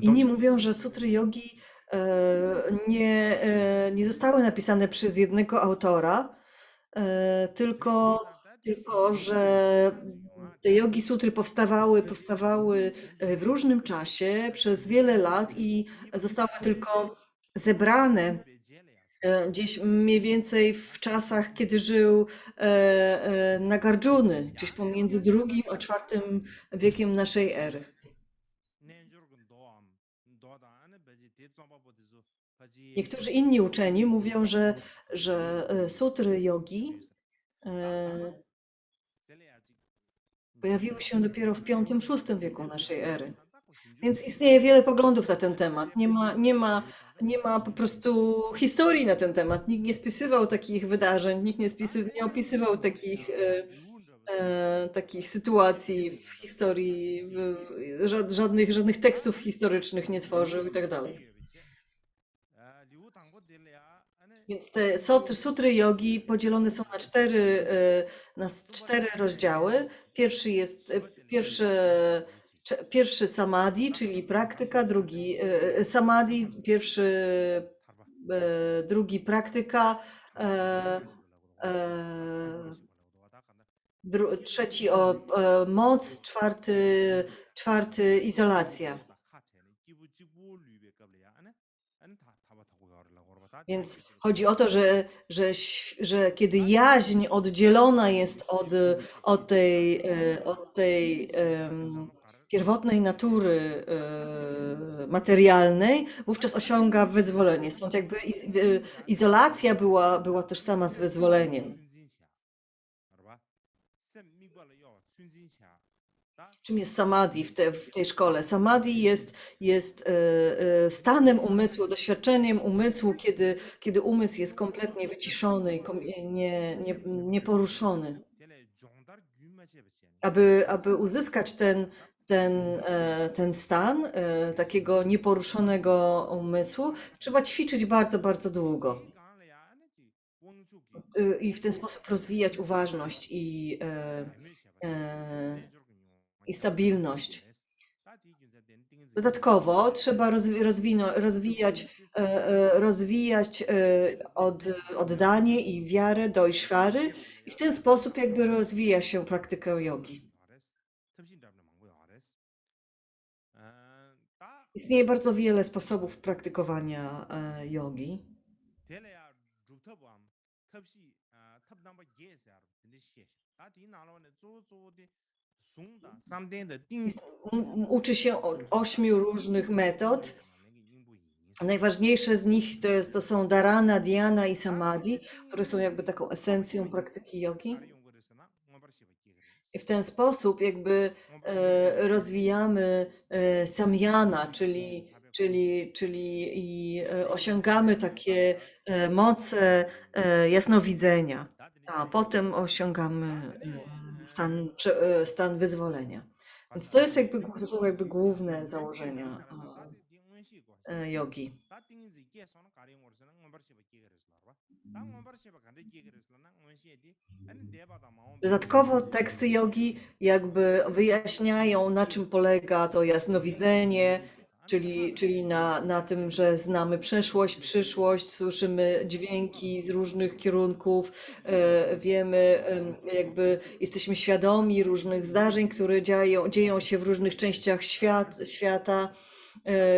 [SPEAKER 2] Inni mówią, że sutry jogi nie zostały napisane przez jednego autora, tylko że te jogi sutry powstawały w różnym czasie przez wiele lat i zostały tylko zebrane gdzieś mniej więcej w czasach, kiedy żył Nagarjuna, gdzieś pomiędzy II a IV wiekiem naszej ery. Niektórzy inni uczeni mówią, że sutry jogi pojawiły się dopiero w V-VI wieku naszej ery. Więc istnieje wiele poglądów na ten temat. Nie ma po prostu historii na ten temat. Nikt nie spisywał takich wydarzeń, nikt nie opisywał takich sytuacji w historii, żadnych tekstów historycznych nie tworzył i tak dalej. Więc te sutry jogi podzielone są na cztery rozdziały. Pierwszy samadhi, czyli praktyka, drugi praktyka, trzeci moc, czwarty izolacja. Więc chodzi o to, że kiedy jaźń oddzielona jest od tej pierwotnej natury materialnej, wówczas osiąga wyzwolenie. Stąd jakby izolacja była tożsama z wyzwoleniem. Czym jest samadhi w tej szkole? Samadhi jest stanem umysłu, doświadczeniem umysłu, kiedy umysł jest kompletnie wyciszony i nieporuszony. Aby uzyskać ten stan takiego nieporuszonego umysłu, trzeba ćwiczyć bardzo, bardzo długo. I w ten sposób rozwijać uważność i stabilność. Dodatkowo trzeba rozwijać oddanie i wiarę do Ishwary i w ten sposób jakby rozwija się praktykę jogi. Istnieje bardzo wiele sposobów praktykowania jogi. Uczy się 8 różnych metod, Najważniejsze z nich to są dharana, dhyana i samadhi, które są jakby taką esencją praktyki jogi. I w ten sposób jakby rozwijamy samyana, czyli osiągamy takie moce jasnowidzenia, a potem osiągamy stan wyzwolenia. Więc to są jakby główne założenia jogi. Dodatkowo teksty jogi jakby wyjaśniają, na czym polega to jasnowidzenie, czyli na tym, że znamy przeszłość, przyszłość, słyszymy dźwięki z różnych kierunków, wiemy, jakby jesteśmy świadomi różnych zdarzeń, które dzieją się w różnych częściach świata.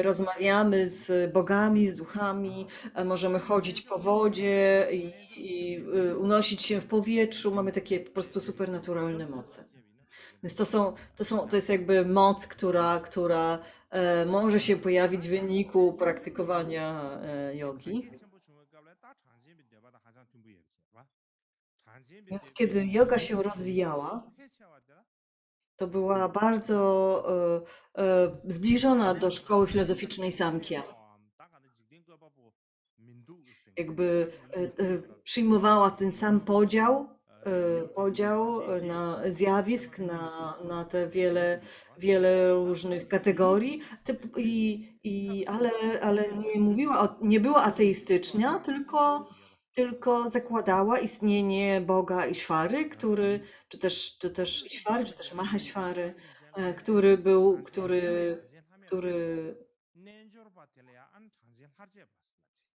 [SPEAKER 2] Rozmawiamy z bogami, z duchami, możemy chodzić po wodzie i unosić się w powietrzu. Mamy takie po prostu supernaturalne moce. Więc to jest jakby moc, która może się pojawić w wyniku praktykowania jogi. Więc kiedy joga się rozwijała, to była bardzo zbliżona do szkoły filozoficznej Samkhya. Jakby przyjmowała ten sam podział na zjawisk, na te wiele różnych kategorii, ale nie była ateistyczna, tylko zakładała istnienie Boga Ishwary, czy też Ishwary, czy też Maheshwary, który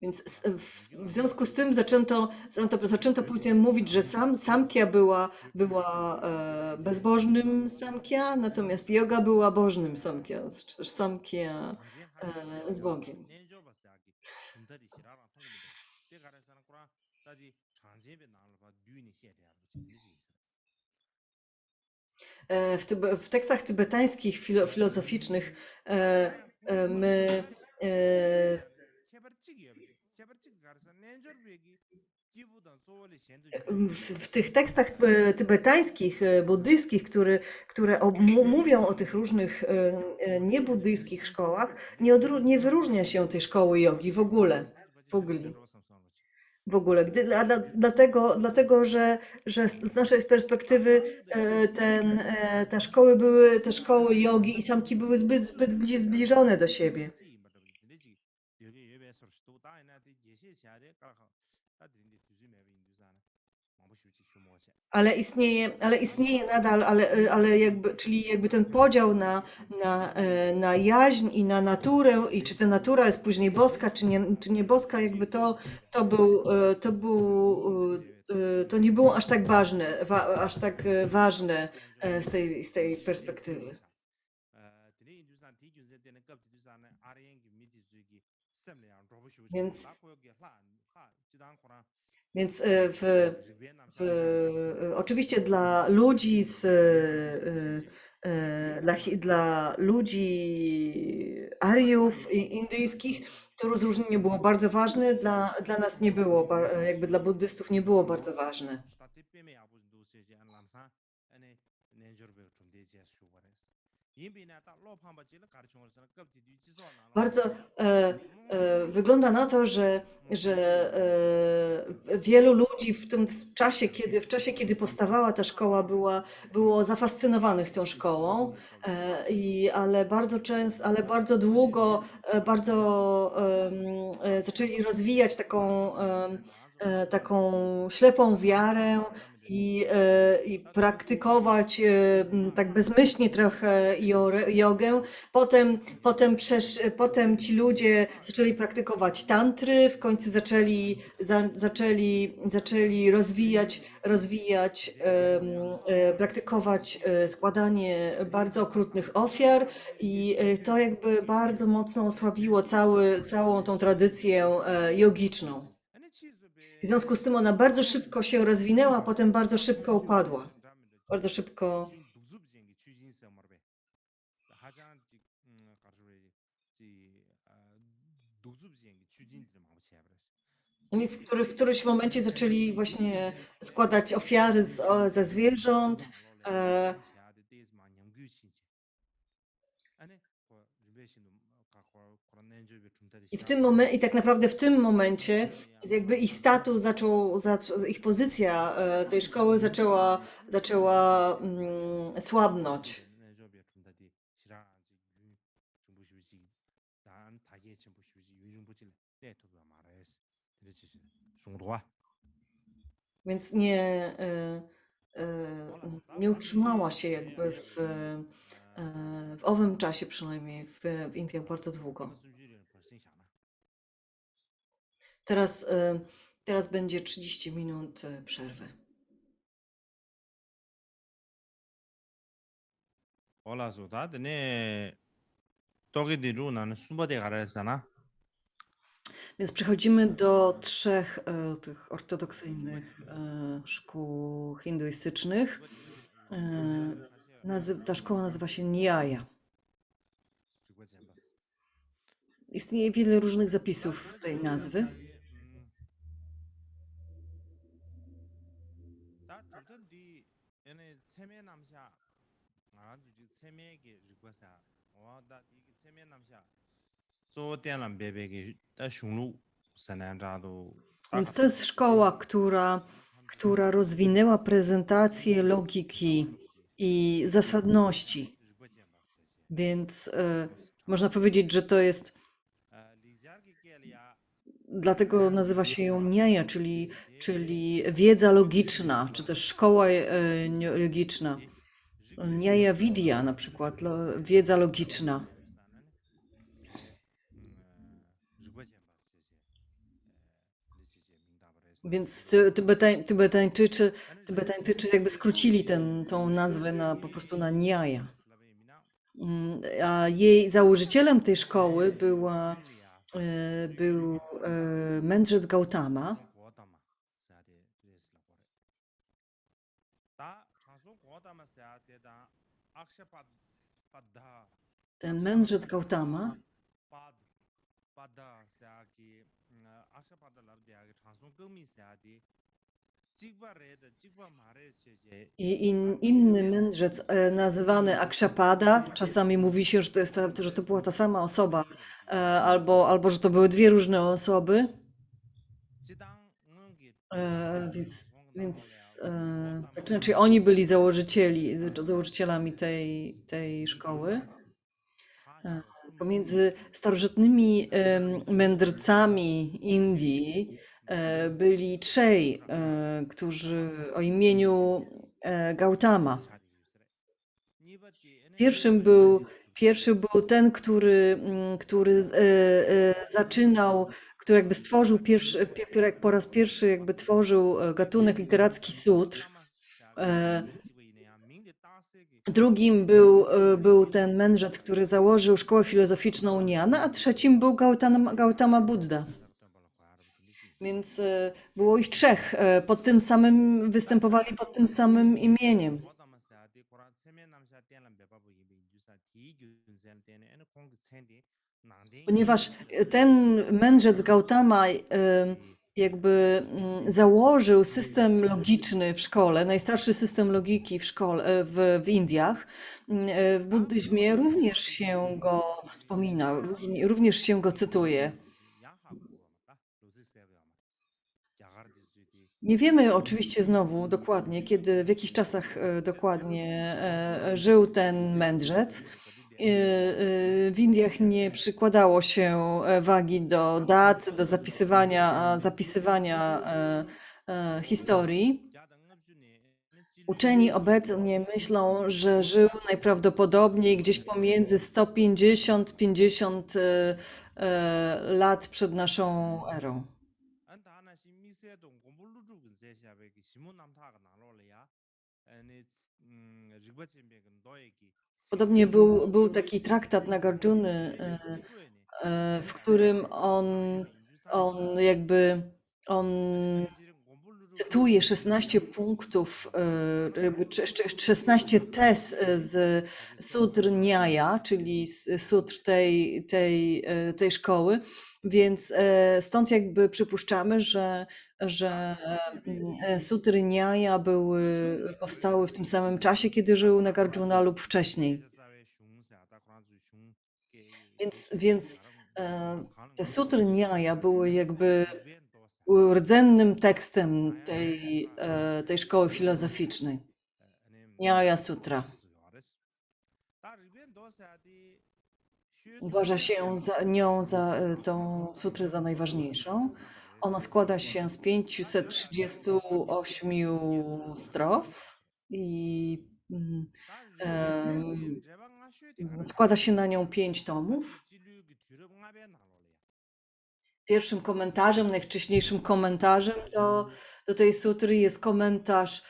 [SPEAKER 2] więc w związku z tym zaczęto później mówić, że Samkhya była bezbożnym Samkhya, natomiast yoga była bożnym Samkhya, czy też Samkhya z Bogiem. W tekstach tybetańskich filozoficznych my w tych tekstach tybetańskich, buddyjskich, które mówią o tych różnych niebuddyjskich szkołach, nie wyróżnia się tej szkoły jogi w ogóle. W ogóle. Dlatego że z naszej perspektywy te szkoły jogi i samki były zbyt zbliżone do siebie. Ale istnieje nadal, ale czyli jakby ten podział na jaźń i na naturę, i czy ta natura jest później boska, czy nie boska, jakby to nie było aż tak ważne z tej perspektywy. Więc oczywiście dla ludzi dla ludzi Aryjów indyjskich to rozróżnienie było bardzo ważne, dla nas nie było, jakby dla buddystów nie było bardzo ważne. Bardzo wygląda na to, że wielu ludzi w czasie, kiedy powstawała ta szkoła, było zafascynowanych tą szkołą, ale bardzo długo zaczęli rozwijać taką ślepą wiarę i praktykować tak bezmyślnie trochę jogę. Potem ci ludzie zaczęli praktykować tantry, w końcu zaczęli praktykować składanie bardzo okrutnych ofiar i to jakby bardzo mocno osłabiło całą tą tradycję jogiczną. W związku z tym ona bardzo szybko się rozwinęła, a potem bardzo szybko upadła. Bardzo szybko. Oni w którymś momencie zaczęli właśnie składać ofiary ze zwierząt. e, I tak naprawdę w tym momencie jakby ich status ich pozycja tej szkoły zaczęła słabnąć. Więc nie utrzymała się jakby w owym czasie przynajmniej w Indiach bardzo długo. Teraz, teraz będzie 30 minut przerwy.
[SPEAKER 1] 올라서다 드네 떡이디로 나는 수바데 가라잖아.
[SPEAKER 2] Więc przechodzimy do trzech tych ortodoksyjnych szkół hinduistycznych. Ta szkoła nazywa się Nyaya. Istnieje wiele różnych zapisów tej nazwy. Więc to jest szkoła, która rozwinęła prezentację logiki i zasadności. Więc można powiedzieć, że to jest. Dlatego nazywa się ją Nyaya, czyli wiedza logiczna, czy też szkoła logiczna. Nyaya Vidya na przykład, wiedza logiczna. Więc Tybetańczycy jakby skrócili tą nazwę po prostu na Nyaya. A jej założycielem tej szkoły był mędrzec Gautama. Ten mędrzec Gautama i inny mędrzec nazywany Akshapada. Czasami mówi się, że to była ta sama osoba, albo że to były dwie różne osoby. Znaczy oni byli założycielami tej szkoły. Pomiędzy starożytnymi mędrcami Indii byli trzej, którzy o imieniu Gautama. Pierwszy był ten, który zaczynał, który jakby stworzył po raz pierwszy jakby tworzył gatunek literacki sutr. Drugim był ten mędrzec, który założył szkołę filozoficzną Jnana, a trzecim był Gautama Buddha. Więc było ich trzech, występowali pod tym samym imieniem. Ponieważ ten mędrzec Gautama jakby założył system logiczny w szkole, najstarszy system logiki w szkole w Indiach. W buddyzmie również się go wspomina, również się go cytuje. Nie wiemy oczywiście znowu dokładnie, w jakich czasach dokładnie żył ten mędrzec. W Indiach nie przykładało się wagi do dat, do zapisywania historii. Uczeni obecnie myślą, że żył najprawdopodobniej gdzieś pomiędzy 150-50 lat przed naszą erą. Podobnie był taki traktat Nagarjuny, w którym on cytuję 16 punktów, 16 tez z Sutr Nyaya, czyli z sutr tej szkoły, więc stąd jakby przypuszczamy, że sutry Nyaya powstały w tym samym czasie, kiedy żył Nagarjuna lub wcześniej. Więc te sutry Nyaya były jakby rdzennym tekstem tej szkoły filozoficznej. Nyaya Sutra. Uważa się tą sutrę za najważniejszą. Ona składa się z 538 strof i składa się na nią 5 tomów. Pierwszym komentarzem, najwcześniejszym komentarzem do tej sutry jest komentarz,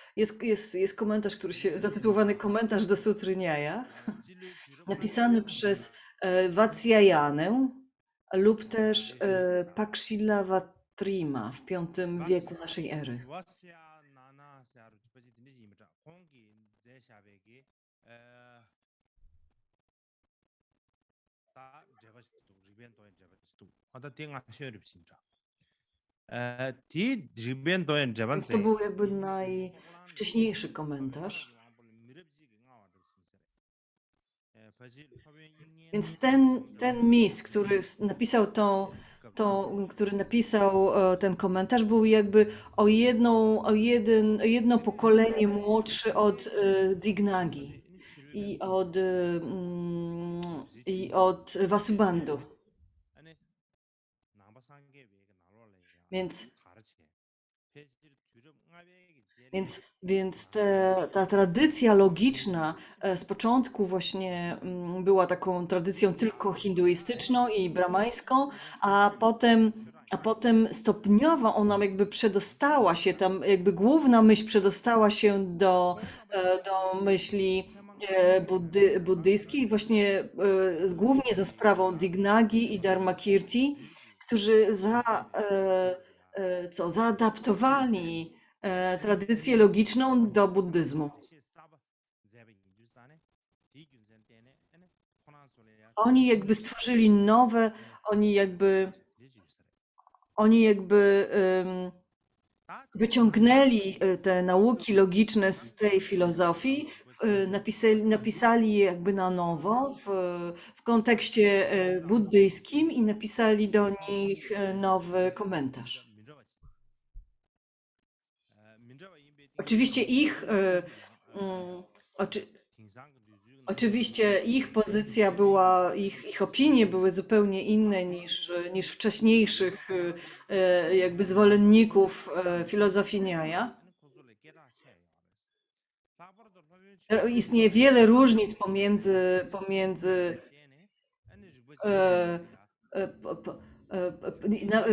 [SPEAKER 2] jest komentarz, zatytułowany Komentarz do Sutry Nyaya, napisany przez Vatsyayanę lub też Pakshilavatrima w V wieku naszej ery. Więc to był jakby najwcześniejszy komentarz. Więc ten mistrz, który napisał ten komentarz, był jakby o jedno pokolenie młodszy od Dignagi i od Vasubandhu. Więc ta tradycja logiczna z początku właśnie była taką tradycją tylko hinduistyczną i brahmańską, a potem stopniowo ona jakby przedostała się, tam jakby główna myśl przedostała się do myśli buddyjskich, właśnie głównie za sprawą Dignagi i Dharmakirti, którzy zaadaptowali tradycję logiczną do buddyzmu. Oni jakby stworzyli nowe, oni jakby wyciągnęli te nauki logiczne z tej filozofii, napisali je jakby na nowo w kontekście buddyjskim i napisali do nich nowy komentarz. Oczywiście ich pozycja była, ich opinie były zupełnie inne niż wcześniejszych jakby zwolenników filozofii Nyaya. Istnieje wiele różnic pomiędzy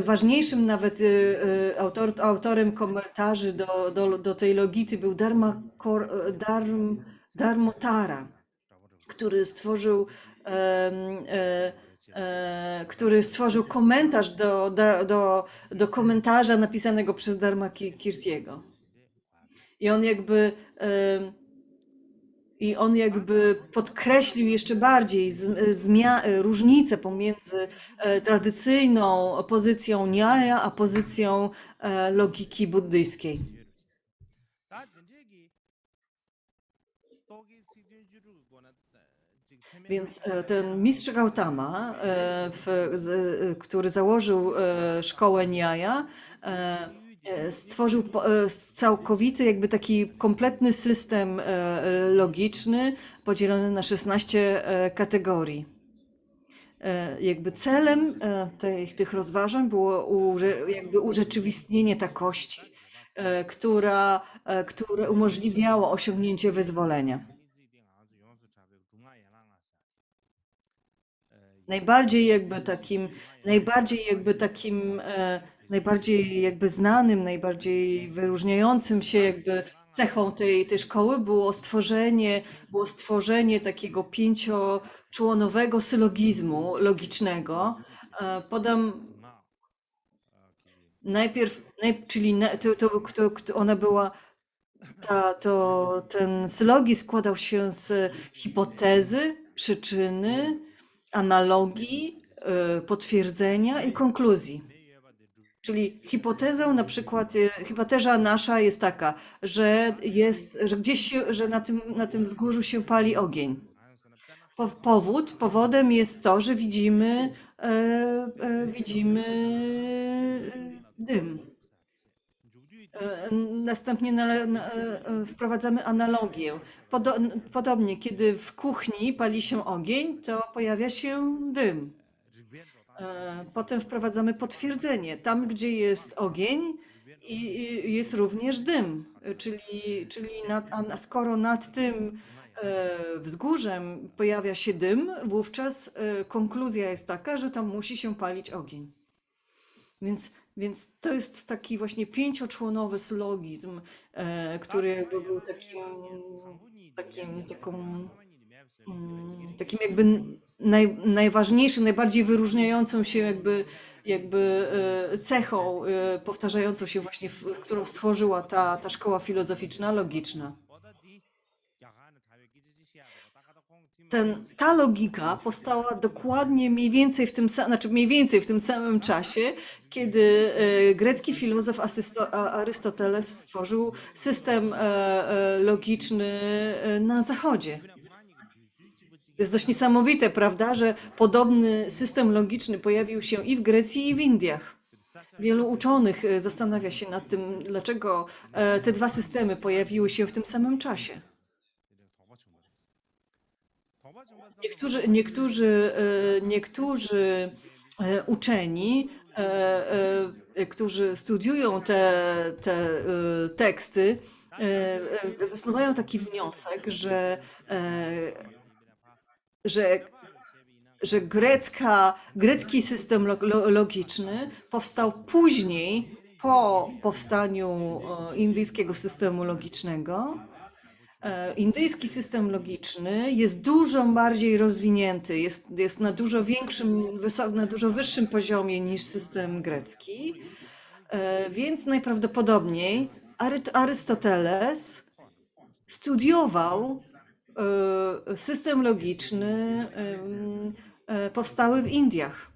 [SPEAKER 2] ważniejszym nawet autorem komentarzy do tej logity był Dharmotara, który stworzył komentarz do komentarza napisanego przez Dharmakirtiego. I on jakby podkreślił jeszcze bardziej różnicę pomiędzy tradycyjną pozycją Nyaya a pozycją logiki buddyjskiej. Więc ten mistrz Gautama, który założył szkołę Nyaya, stworzył całkowity, jakby taki kompletny system logiczny podzielony na 16 kategorii. Jakby celem tych rozważań było jakby urzeczywistnienie takości, które umożliwiało osiągnięcie wyzwolenia. Najbardziej jakby znanym, najbardziej wyróżniającym się jakby cechą tej szkoły było stworzenie takiego 5-członowego sylogizmu logicznego. czyli ona była, ten sylogizm składał się z hipotezy, przyczyny, analogii, potwierdzenia i konkluzji. Czyli hipotezą na przykład, hipoteza nasza jest taka, że gdzieś się, że na tym wzgórzu się pali ogień. Powodem jest to, że widzimy dym. Następnie wprowadzamy analogię. Podobnie, kiedy w kuchni pali się ogień, to pojawia się dym. Potem wprowadzamy potwierdzenie. Tam, gdzie jest ogień, jest również dym. Czyli skoro nad tym wzgórzem pojawia się dym, wówczas konkluzja jest taka, że tam musi się palić ogień. Więc to jest taki właśnie pięcioczłonowy sylogizm, który jakby był takim jakby najważniejszym, najbardziej wyróżniającą się jakby cechą powtarzającą się właśnie, którą stworzyła ta szkoła filozoficzna, logiczna. Ta logika powstała dokładnie mniej więcej w tym samym czasie, kiedy grecki filozof Arystoteles stworzył system logiczny na Zachodzie. To jest dość niesamowite, prawda, że podobny system logiczny pojawił się i w Grecji, i w Indiach. Wielu uczonych zastanawia się nad tym, dlaczego te dwa systemy pojawiły się w tym samym czasie. Niektórzy uczeni, którzy studiują te teksty, wysnuwają taki wniosek, że grecki system logiczny powstał później, po powstaniu indyjskiego systemu logicznego. Indyjski system logiczny jest dużo bardziej rozwinięty, jest na dużo na dużo wyższym poziomie niż system grecki, więc najprawdopodobniej Arystoteles studiował system logiczny powstały w Indiach.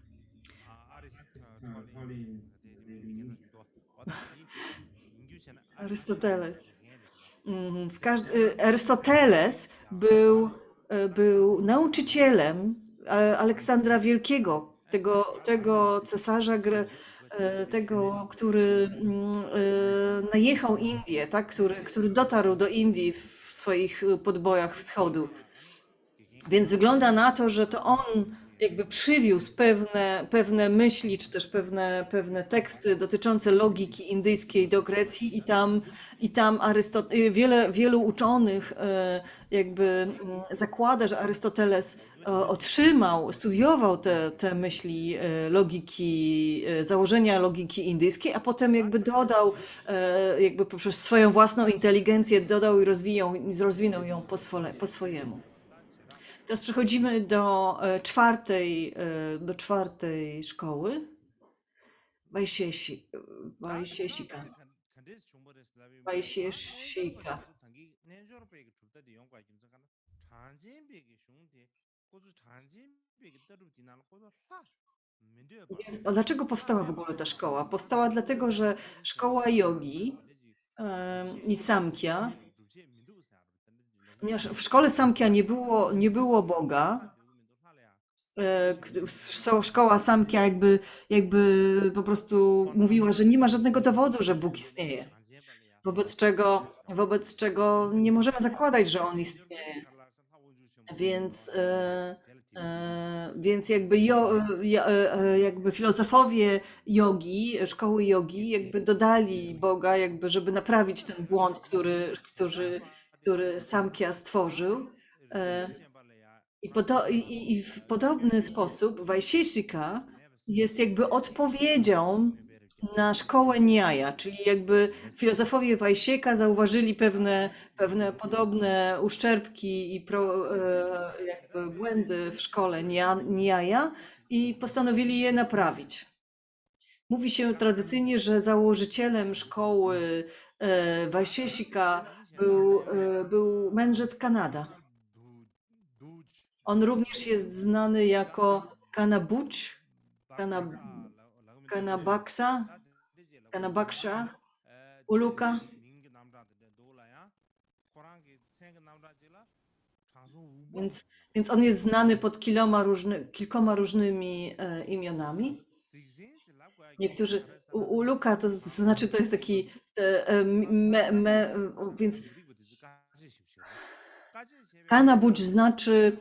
[SPEAKER 2] Arystoteles. Arystoteles był nauczycielem Aleksandra Wielkiego, tego cesarza, który najechał Indię, tak? Który dotarł do Indii w swoich podbojach wschodu. Więc wygląda na to, że to on jakby przywiózł pewne myśli, czy też pewne teksty dotyczące logiki indyjskiej do Grecji i tam wielu uczonych jakby zakłada, że Arystoteles studiował te myśli logiki, założenia logiki indyjskiej, a potem jakby dodał, jakby poprzez swoją własną inteligencję dodał i rozwinął ją po swojemu. Teraz przechodzimy do czwartej szkoły. Vaisheshika. Więc dlaczego powstała w ogóle ta szkoła? Powstała dlatego, że szkoła jogi i samkhya, ponieważ w szkole samkhya nie było Boga, szkoła samkhya jakby po prostu mówiła, że nie ma żadnego dowodu, że Bóg istnieje. Wobec czego nie możemy zakładać, że On istnieje. Więc jakby filozofowie jogi, szkoły jogi jakby dodali Boga, jakby żeby naprawić ten błąd, który Samkhya stworzył. I w podobny sposób Vaisheshika jest jakby odpowiedzią na szkołę Nyaya, czyli jakby filozofowie Vaisheshika zauważyli pewne podobne uszczerbki i jakby błędy w szkole Nyaya i postanowili je naprawić. Mówi się tradycyjnie, że założycielem szkoły Wajsiesika był mędrzec Kanada. On również jest znany jako Kanabuch, Kana, Kanabaksa, Kanabaksha, Uluka. Więc, więc on jest znany pod kilkoma różnymi imionami. Niektórzy, Uluka to znaczy, to jest taki, więc Kanabuch znaczy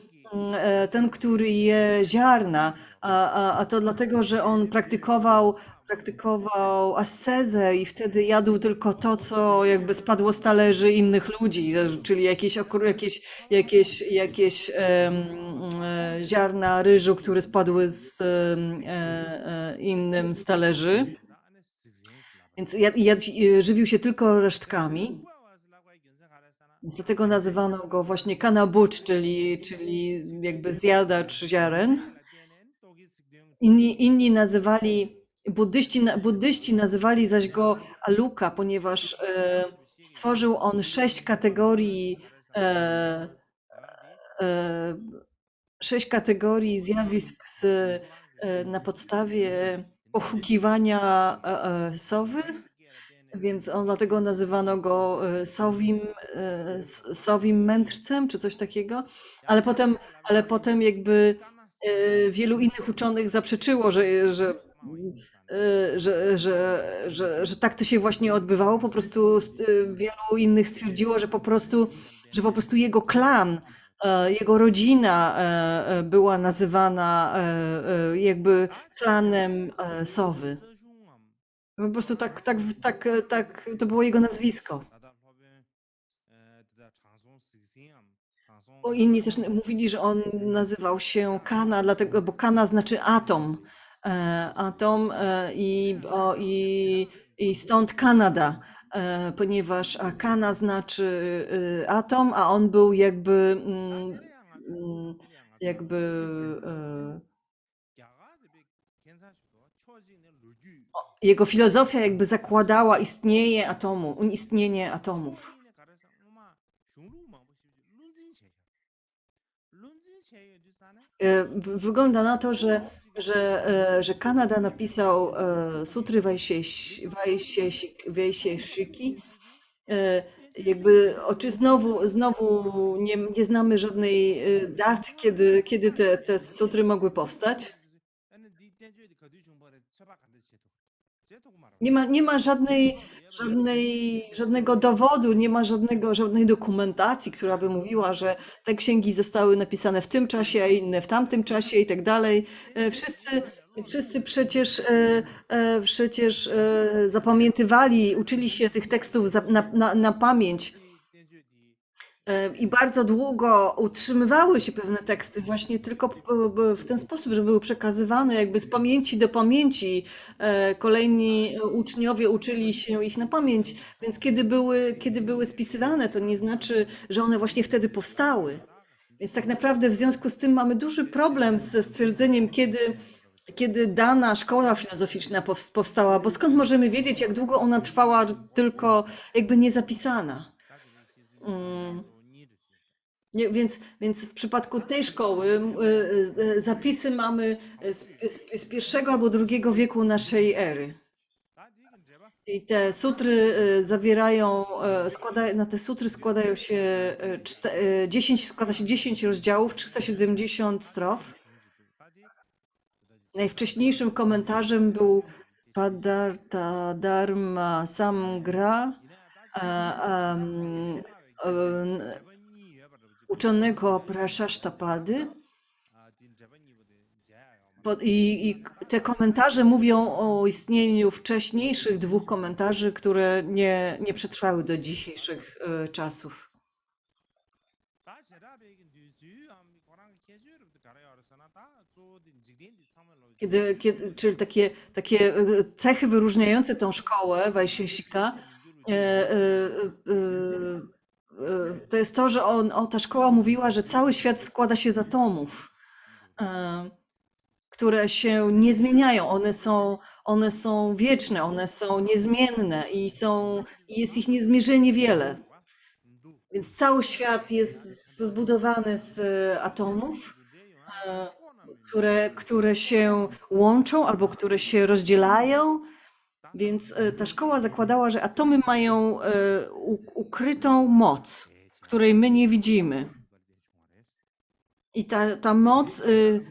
[SPEAKER 2] ten, który je ziarna, a to dlatego, że on praktykował ascezę i wtedy jadł tylko to, co jakby spadło z talerzy innych ludzi, czyli jakieś ziarna ryżu, które spadły z innym z talerzy. Więc żywił się tylko resztkami. Więc dlatego nazywano go właśnie Kanabuch, czyli jakby zjadacz ziaren. Inni nazywali, buddyści nazywali zaś go Aluka, ponieważ stworzył on 6 kategorii zjawisk na podstawie pochukiwania sowy. Więc dlatego nazywano go sowim mędrcem, czy coś takiego, ale potem jakby wielu innych uczonych zaprzeczyło, że tak to się właśnie odbywało. Po prostu wielu innych stwierdziło, że po prostu jego klan, jego rodzina była nazywana jakby klanem sowy. Po prostu tak, to było jego nazwisko. Bo inni też mówili, że on nazywał się Kana, dlatego, bo Kana znaczy atom. I stąd Kanada, ponieważ Kana znaczy atom, a on był jakby jego filozofia jakby zakładała istnienie atomów. Wygląda na to, że Kanada napisał Sutry Vajsheshiki. Jakby znowu nie znamy żadnej dat, kiedy te sutry mogły powstać. Nie ma żadnego dowodu, nie ma żadnej dokumentacji, która by mówiła, że te księgi zostały napisane w tym czasie, a inne w tamtym czasie i tak dalej. Wszyscy przecież zapamiętywali, uczyli się tych tekstów na pamięć. I bardzo długo utrzymywały się pewne teksty właśnie tylko w ten sposób, że były przekazywane jakby z pamięci do pamięci. Kolejni uczniowie uczyli się ich na pamięć, więc kiedy były spisywane, to nie znaczy, że one właśnie wtedy powstały. Więc tak naprawdę w związku z tym mamy duży problem ze stwierdzeniem, kiedy dana szkoła filozoficzna powstała, bo skąd możemy wiedzieć, jak długo ona trwała tylko jakby niezapisana. Więc w przypadku tej szkoły zapisy mamy z pierwszego albo drugiego wieku naszej ery. I te sutry na te sutry składają się 10 rozdziałów, 370 strof. Najwcześniejszym komentarzem był Padartha Dharma Samgra, uczonego Prashashtapady. I te komentarze mówią o istnieniu wcześniejszych 2 komentarzy, które nie przetrwały do dzisiejszych czasów. Czyli takie cechy wyróżniające tą szkołę Vajsheshika, to jest to, że ta szkoła mówiła, że cały świat składa się z atomów, które się nie zmieniają. One są wieczne, one są niezmienne i jest ich niezmiernie wiele. Więc cały świat jest zbudowany z atomów, e, które się łączą albo które się rozdzielają. Więc ta szkoła zakładała, że atomy mają ukrytą moc, której my nie widzimy. I ta moc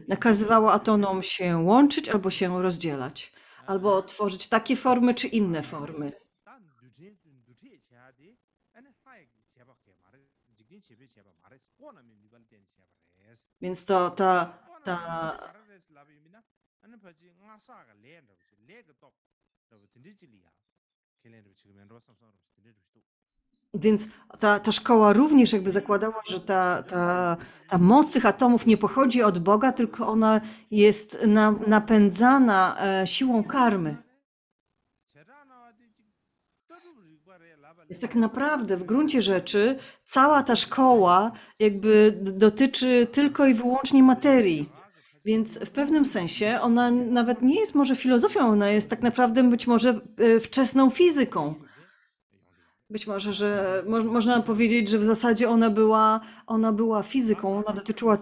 [SPEAKER 2] nakazywała atomom się łączyć albo się rozdzielać, albo tworzyć takie formy czy inne formy. Więc ta Więc ta szkoła również jakby zakładała, że ta moc tych atomów nie pochodzi od Boga, tylko ona jest napędzana siłą karmy. Więc tak naprawdę w gruncie rzeczy cała ta szkoła jakby dotyczy tylko i wyłącznie materii. Więc w pewnym sensie ona nawet nie jest może filozofią, ona jest tak naprawdę być może wczesną fizyką. Być może, że można powiedzieć, że w zasadzie ona była fizyką, ona dotyczyła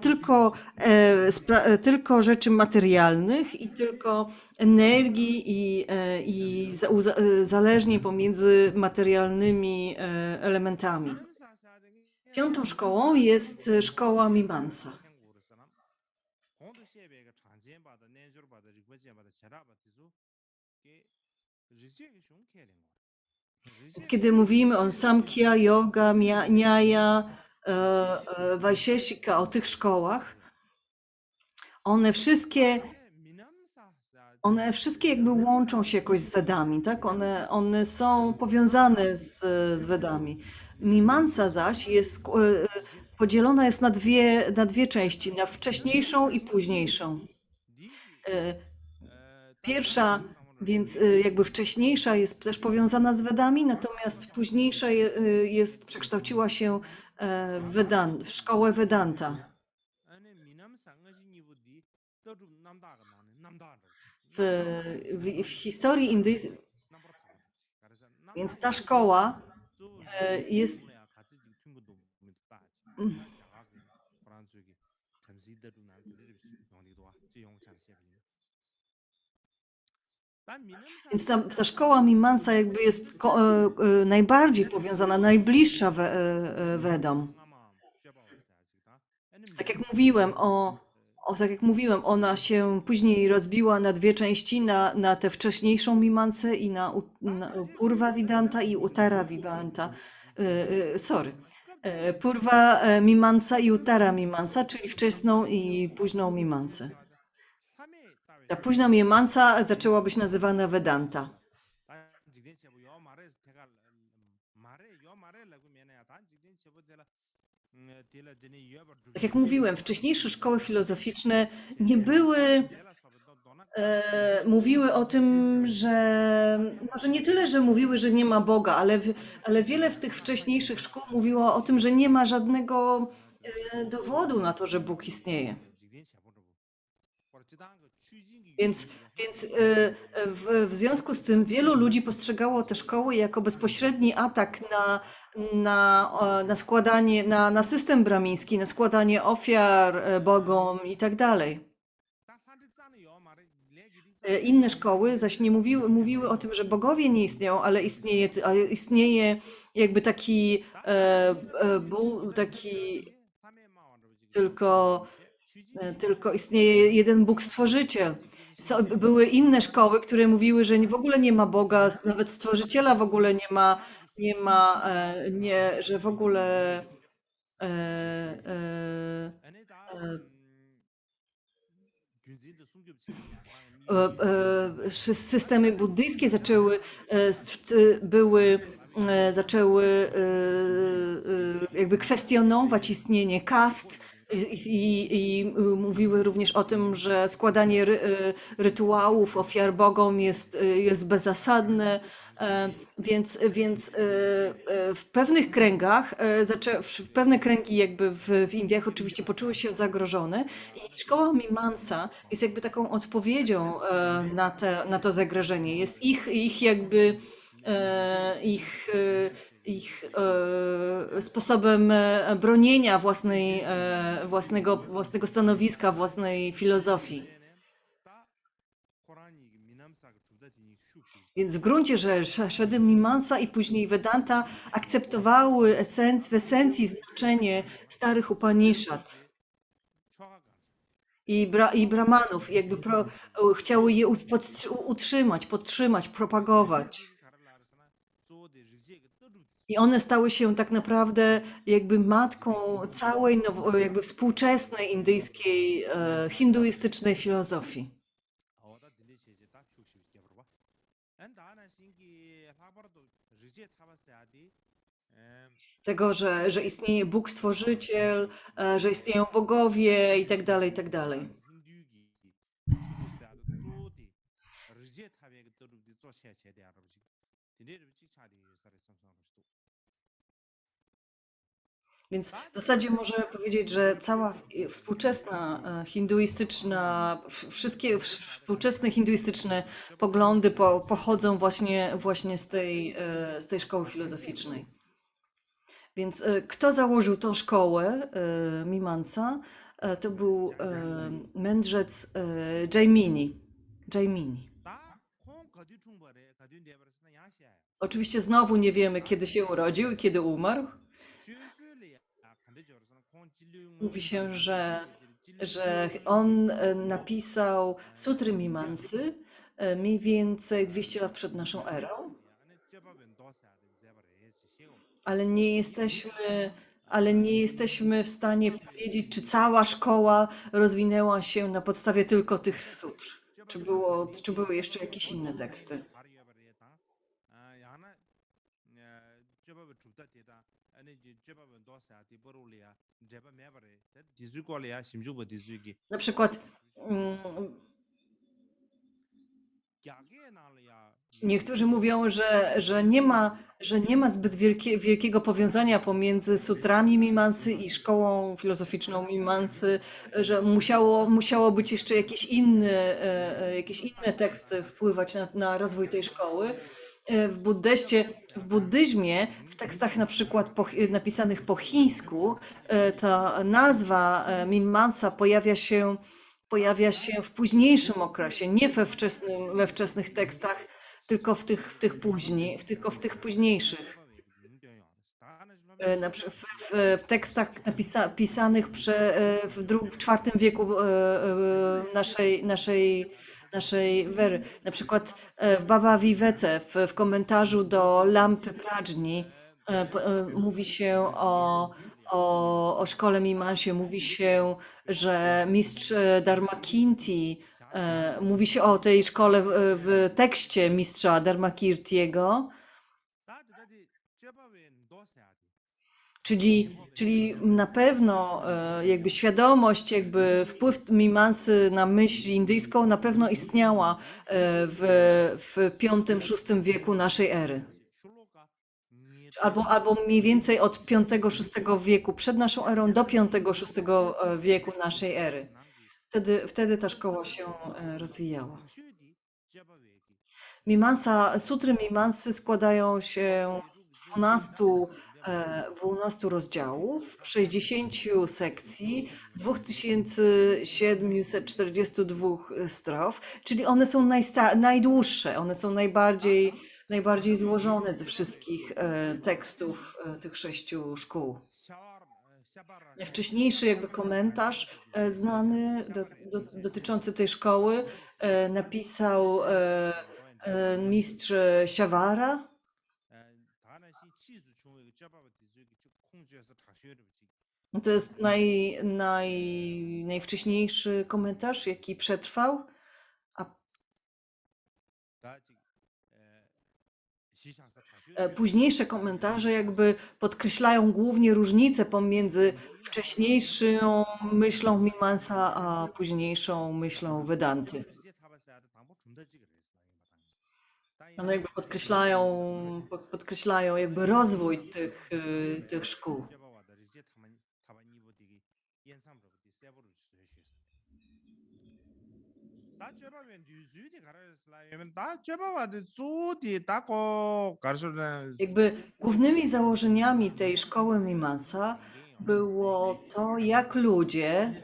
[SPEAKER 2] tylko rzeczy materialnych i tylko energii i zależnie pomiędzy materialnymi elementami. Piątą szkołą jest szkoła Mimansa. Więc kiedy mówimy o Samkhya, Yoga, Nyaya, Vaisheshika, o tych szkołach, one wszystkie jakby łączą się jakoś z Wedami, tak? One są powiązane z Wedami. Mimansa zaś jest podzielona jest na dwie części, na wcześniejszą i późniejszą. Pierwsza, więc jakby wcześniejsza jest też powiązana z Wedami, natomiast późniejsza przekształciła się w szkołę Vedanta. W historii indyjskiej, więc ta szkoła jest Więc ta szkoła Mimansa jakby jest najbardziej powiązana, najbliższa Wedom. Tak jak mówiłem, ona się później rozbiła na dwie części, na tę wcześniejszą Mimansę i na Purva Vedanta i Uttara Vedanta. Purva Mimansa i Uttara Mimansa, czyli wczesną i późną Mimansę. Ta późna Mimansa zaczęła być nazywana Vedanta. Tak jak mówiłem, wcześniejsze szkoły filozoficzne nie mówiły o tym, że może nie tyle, że mówiły, że nie ma Boga, ale wiele w tych wcześniejszych szkół mówiło o tym, że nie ma żadnego dowodu na to, że Bóg istnieje. Więc w związku z tym wielu ludzi postrzegało te szkoły jako bezpośredni atak na składanie, na system brahmiński, na składanie ofiar bogom i tak dalej. Inne szkoły zaś nie mówiły o tym, że bogowie nie istnieją, ale istnieje jakby taki tylko istnieje jeden Bóg Stworzyciel. Były inne szkoły, które mówiły, że w ogóle nie ma Boga, nawet Stworzyciela w ogóle że w ogóle systemy buddyjskie zaczęły jakby kwestionować istnienie kast, Mówiły również o tym, że składanie rytuałów, ofiar bogom jest bezzasadne, w pewnych kręgach, w pewne kręgi jakby w Indiach oczywiście poczuły się zagrożone i szkoła Mimamsa jest jakby taką odpowiedzią na to zagrożenie. Jest ich jakby ich ich sposobem bronienia własnego stanowiska, własnej filozofii. Więc w gruncie rzeczy Mimamsa i później Vedanta akceptowały w esencji znaczenie starych Upanishad i Brahmanów, jakby chciały je utrzymać, podtrzymać, propagować. I one stały się tak naprawdę jakby matką całej jakby współczesnej indyjskiej, hinduistycznej filozofii. Tego, że istnieje Bóg Stworzyciel, że istnieją bogowie i tak dalej, i tak dalej. Więc w zasadzie możemy powiedzieć, że cała współczesna wszystkie współczesne hinduistyczne poglądy pochodzą właśnie z tej szkoły filozoficznej. Więc kto założył tą szkołę Mimamsa? To był mędrzec Jaimini. Oczywiście znowu nie wiemy, kiedy się urodził i kiedy umarł. Mówi się, że on napisał Sutry Mimamsy mniej więcej 200 lat przed naszą erą, ale nie jesteśmy w stanie powiedzieć, czy cała szkoła rozwinęła się na podstawie tylko tych sutr, czy były jeszcze jakieś inne teksty. Na przykład niektórzy mówią, że nie ma zbyt wielkiego powiązania pomiędzy sutrami Mimamsy i szkołą filozoficzną Mimamsy, że musiało być jeszcze jakieś inne teksty wpływać na rozwój tej szkoły. W buddyzmie, w tekstach na przykład napisanych po chińsku, ta nazwa Mimamsa pojawia się w późniejszym okresie, nie we wczesnych tekstach, tylko w tych późniejszych. W tekstach pisanych w IV wieku naszej wery. Na przykład w Bhagavad Gita, w komentarzu do Lampy Prajni mówi się o szkole Mimamsie, mówi się, że mistrz Dharmakirti, mówi się o tej szkole w tekście mistrza Dharmakirtiego, czyli na pewno jakby świadomość, jakby wpływ Mimamsy na myśl indyjską na pewno istniała w V-VI wieku naszej ery. Albo mniej więcej od V-VI wieku przed naszą erą do V-VI wieku naszej ery. Wtedy ta szkoła się rozwijała. Sutry Mimamsy składają się z 12 rozdziałów, 60 sekcji, 2742 strof, czyli one są najdłuższe, one są najbardziej złożone ze wszystkich tekstów tych 6 szkół. Wcześniejszy jakby komentarz znany dotyczący tej szkoły napisał mistrz Siawara. To jest najwcześniejszy komentarz, jaki przetrwał. Późniejsze komentarze jakby podkreślają głównie różnicę pomiędzy wcześniejszą myślą Mimansa a późniejszą myślą Vedanty. One jakby podkreślają jakby rozwój tych szkół. Jakby głównymi założeniami tej szkoły Mimansa było to, jak ludzie,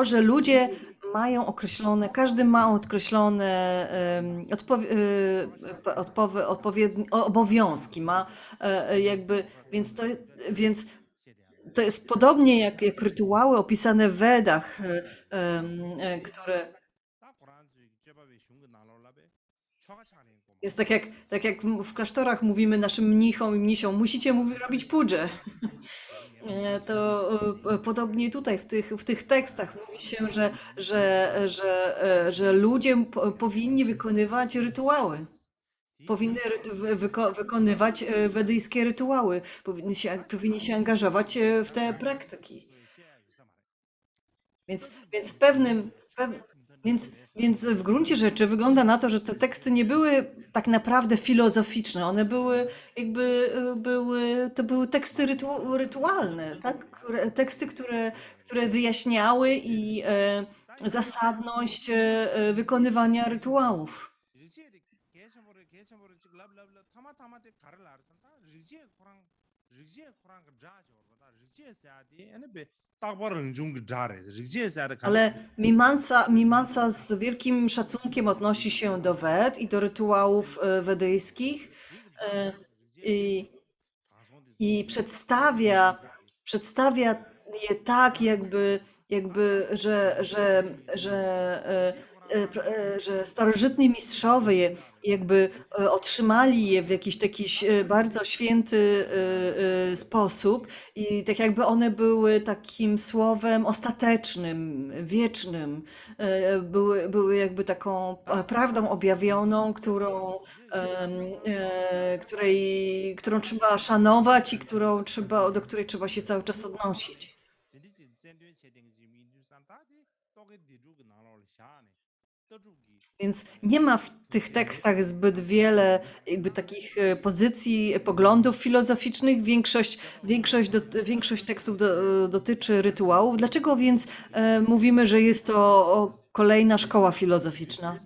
[SPEAKER 2] że ludzie mają określone, każdy ma określone odpowiednie obowiązki, ma jakby, więc to jest podobnie jak rytuały opisane w Wedach, które jest tak jak w klasztorach mówimy naszym mnichom i mnisiom, musicie robić pudżę. To podobnie tutaj w tych tekstach mówi się, że ludzie powinni wykonywać rytuały. Powinny wykonywać wedyjskie rytuały, powinni się angażować w te praktyki. Więc więc w gruncie rzeczy wygląda na to, że te teksty nie były tak naprawdę filozoficzne. One były to były teksty rytualne, tak? Teksty, które wyjaśniały i zasadność wykonywania rytuałów. Ale Mimansa z wielkim szacunkiem odnosi się do Wed i do rytuałów wedyjskich i przedstawia je tak, że starożytni mistrzowie jakby otrzymali je w jakiś taki bardzo święty sposób i tak jakby one były takim słowem ostatecznym, wiecznym, były jakby taką prawdą objawioną, którą trzeba szanować i do której trzeba się cały czas odnosić. Więc nie ma w tych tekstach zbyt wiele jakby takich pozycji, poglądów filozoficznych. Większość tekstów dotyczy rytuałów. Dlaczego więc mówimy, że jest to kolejna szkoła filozoficzna?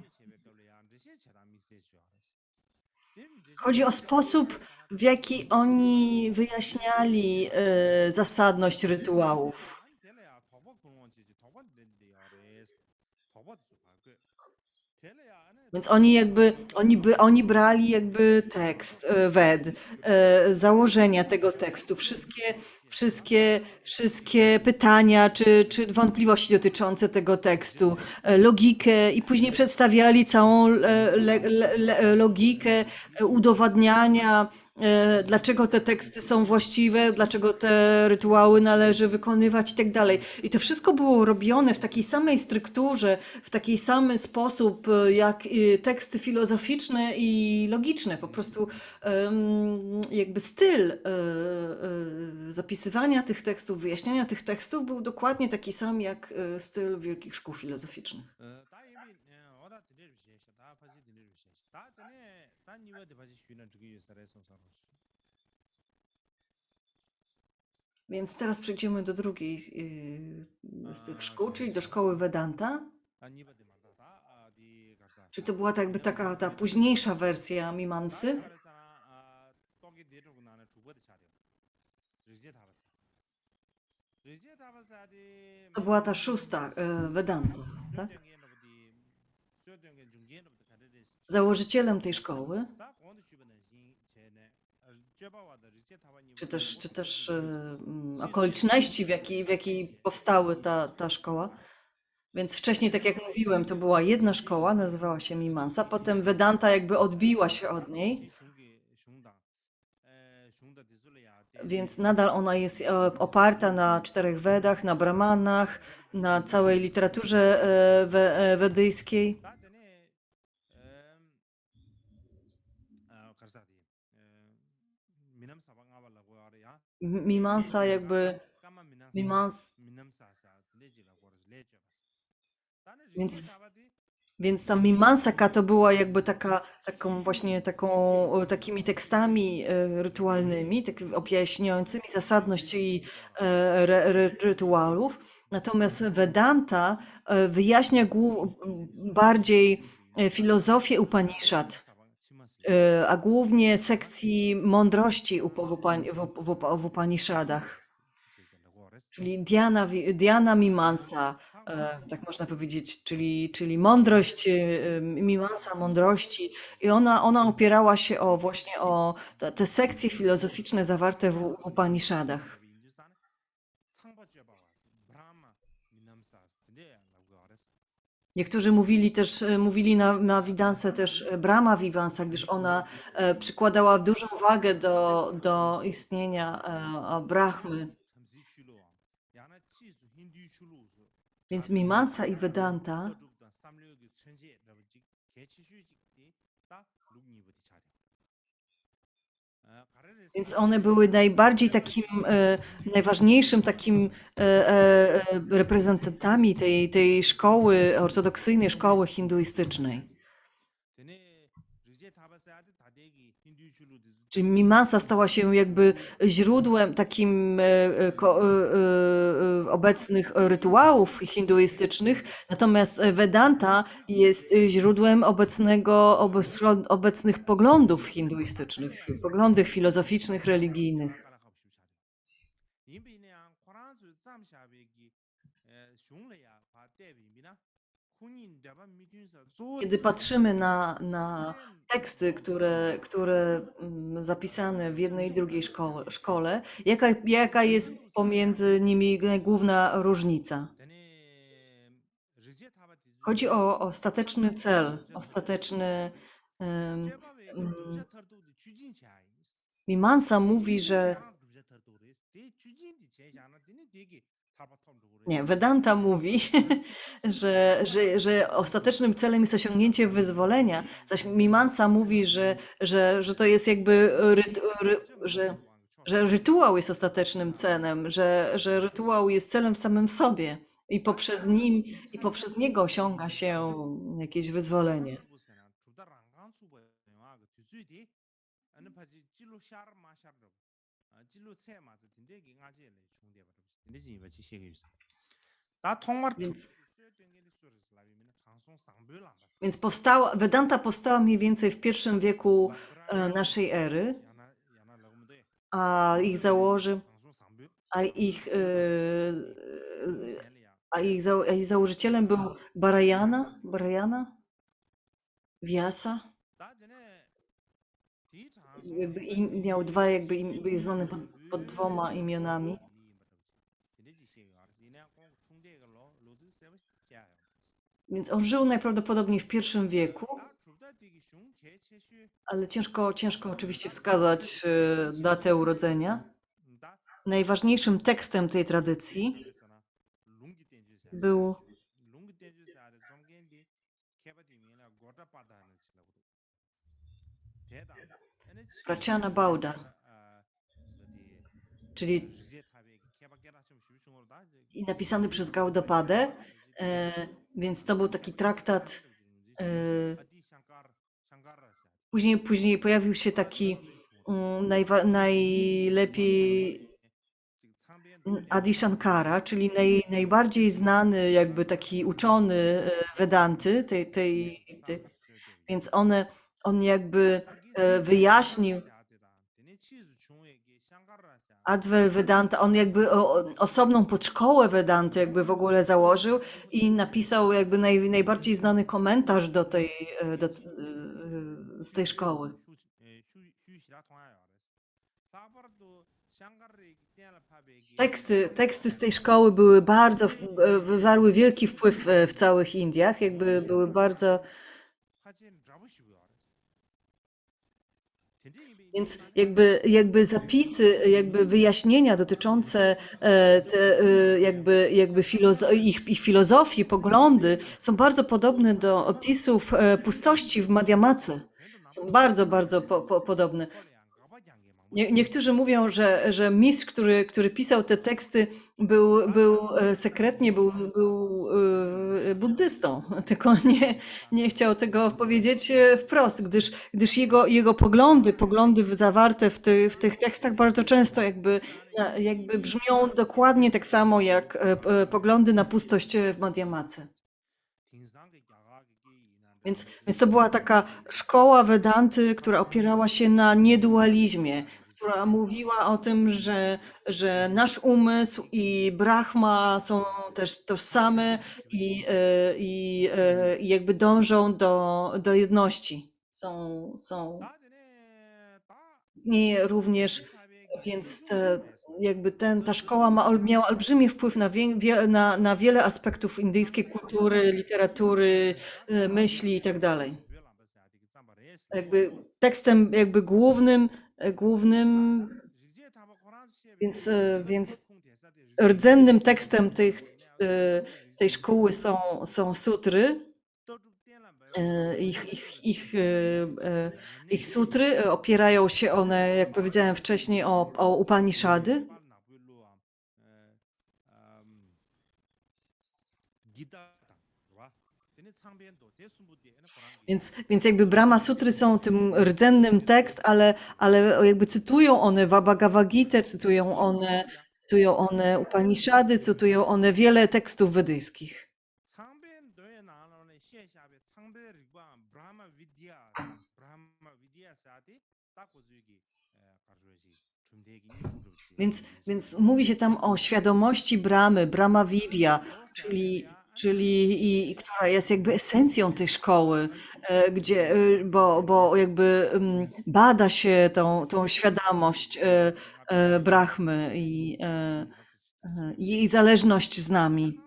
[SPEAKER 2] Chodzi o sposób, w jaki oni wyjaśniali zasadność rytuałów. Więc oni brali jakby tekst Ved, założenia tego tekstu, wszystkie pytania czy wątpliwości dotyczące tego tekstu, logikę i później przedstawiali całą logikę udowadniania, dlaczego te teksty są właściwe, dlaczego te rytuały należy wykonywać i tak dalej. I to wszystko było robione w takiej samej strukturze, w taki sam sposób jak teksty filozoficzne i logiczne. Po prostu jakby styl zapisywania tych tekstów, wyjaśniania tych tekstów był dokładnie taki sam jak styl wielkich szkół filozoficznych. Więc teraz przejdziemy do drugiej z tych szkół, czyli do szkoły Vedanta. Czy to była jakby ta późniejsza wersja Mimansy? To była ta szósta Vedanta, tak? Założycielem tej szkoły, czy też okoliczności, w jakiej powstała ta szkoła. Więc wcześniej, tak jak mówiłem, to była jedna szkoła, nazywała się Mimansa, potem Vedanta jakby odbiła się od niej, więc nadal ona jest oparta na 4 Wedach, na Brahmanach, na całej literaturze wedyjskiej. Mimansa jakby, Mimans, więc Więc ta Mimansaka to była jakby taką właśnie takimi tekstami rytualnymi, objaśniającymi zasadność i rytuałów. Natomiast Vedanta wyjaśnia bardziej filozofię Upanishad, a głównie sekcji mądrości w Upanishadach. Czyli Dhyana Mimansa, tak można powiedzieć, czyli mądrość, Mimansa mądrości. I ona opierała się właśnie o te sekcje filozoficzne zawarte w Upanishadach. Niektórzy mówili na Vidanse też Brahma Vivansa, gdyż ona przykładała dużą wagę do istnienia Brahmy. Więc Mimansa i Vedanta, więc one były najważniejszym takim reprezentantami tej szkoły, ortodoksyjnej szkoły hinduistycznej. Czyli Mimansa stała się jakby źródłem takim obecnych rytuałów hinduistycznych, natomiast Vedanta jest źródłem obecnych poglądów hinduistycznych, poglądów filozoficznych, religijnych. Kiedy patrzymy na teksty, które zapisane w jednej i drugiej szkole, jaka jest pomiędzy nimi główna różnica? Chodzi o ostateczny cel, Mimansa mówi, że nie, Vedanta mówi, że ostatecznym celem jest osiągnięcie wyzwolenia, zaś Mimansa mówi, że to jest jakby, że rytuał jest ostatecznym celem, że rytuał jest celem samym w sobie i poprzez niego osiąga się jakieś wyzwolenie. Więc Vedanta powstała mniej więcej w I wieku naszej ery, a ich założycielem był Barayana, Vyasa. Miał jest znany pod dwoma imionami. Więc on żył najprawdopodobniej w I wieku, ale ciężko oczywiście wskazać datę urodzenia. Najważniejszym tekstem tej tradycji był Prachana Bauda, czyli napisany przez Gaudapadę, więc to był taki traktat. Później pojawił się taki najlepiej Adi Shankara, czyli najbardziej znany jakby taki uczony Vedanty, więc on jakby wyjaśnił Advaita Vedanta, on jakby osobną podszkołę Vedanty jakby w ogóle założył i napisał jakby najbardziej znany komentarz z tej szkoły. Teksty z tej szkoły wywarły wielki wpływ w całych Indiach, jakby były bardzo. Więc jakby zapisy, jakby wyjaśnienia dotyczące ich filozofii, poglądy są bardzo podobne do opisów pustości w Madhyamace. są bardzo, bardzo podobne. Niektórzy mówią, że mistrz, który pisał te teksty, był sekretnie buddystą, tylko nie chciał tego powiedzieć wprost, gdyż jego poglądy zawarte w tych tekstach bardzo często jakby brzmią dokładnie tak samo jak poglądy na pustość w Madhyamace. Więc to była taka szkoła Vedanty, która opierała się na niedualizmie, która mówiła o tym, że nasz umysł i Brahma są też tożsame i jakby dążą do jedności. Są istnieje również, więc ta szkoła miała olbrzymi wpływ na wiele aspektów indyjskiej kultury, literatury, myśli i tak dalej. Jakby tekstem jakby głównym, więc rdzennym tekstem tej szkoły są sutry. Ich sutry opierają się one, jak powiedziałem wcześniej, o Upanishady. Więc jakby Brahma Sutry są tym rdzennym tekst, ale jakby cytują one Bhagavad Gitę, cytują one Upanishady, cytują one wiele tekstów wedyjskich. Więc mówi się tam o świadomości Brahmy, Brahma Vidya, czyli która jest jakby esencją tej szkoły, bo jakby bada się tą świadomość Brahmy i jej zależność z nami.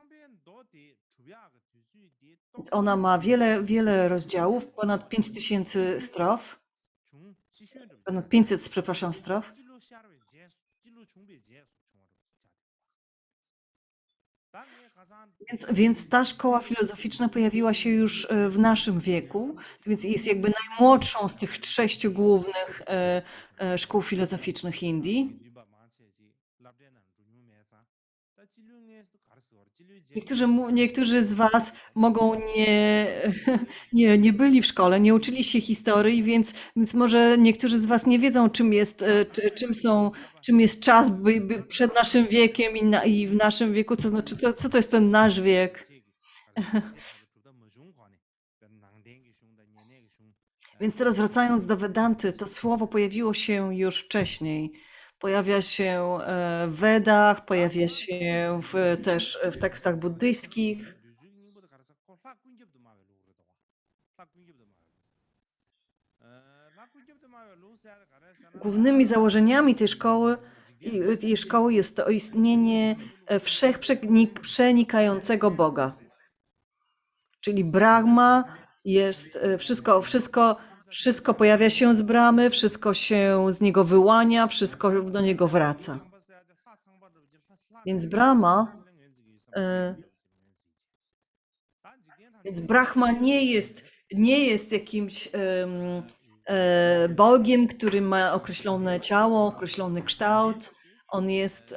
[SPEAKER 2] Więc ona ma wiele rozdziałów, ponad 5000 strof, ponad 500, przepraszam, strof. Więc ta szkoła filozoficzna pojawiła się już w naszym wieku, więc jest jakby najmłodszą z tych 6 głównych szkół filozoficznych Indii. Niektórzy z Was mogą nie byli w szkole, nie uczyli się historii, więc może niektórzy z Was nie wiedzą, czym jest czas przed naszym wiekiem i w naszym wieku, co znaczy, co to jest ten nasz wiek. Więc teraz wracając do Vedanty, to słowo pojawiło się już wcześniej. Pojawia się w Wedach, pojawia się też w tekstach buddyjskich. Głównymi założeniami tej szkoły jest to istnienie wszechprzenikającego Boga. Czyli Brahma jest, wszystko pojawia się z Brahmy, wszystko się z niego wyłania, wszystko do niego wraca. Więc Brahma nie jest jakimś Bogiem, który ma określone ciało, określony kształt.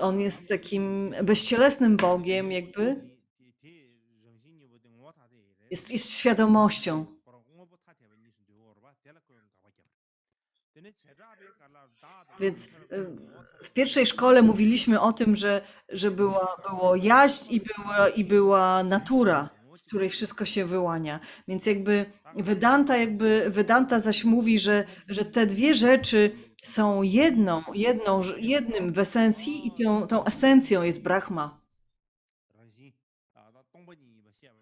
[SPEAKER 2] On jest takim bezcielesnym Bogiem jakby. Jest świadomością. Więc w pierwszej szkole mówiliśmy o tym, że było jaźń i była natura, z której wszystko się wyłania. Więc jakby Vedanta zaś mówi, że te dwie rzeczy są jednym w esencji i tą esencją jest Brahma.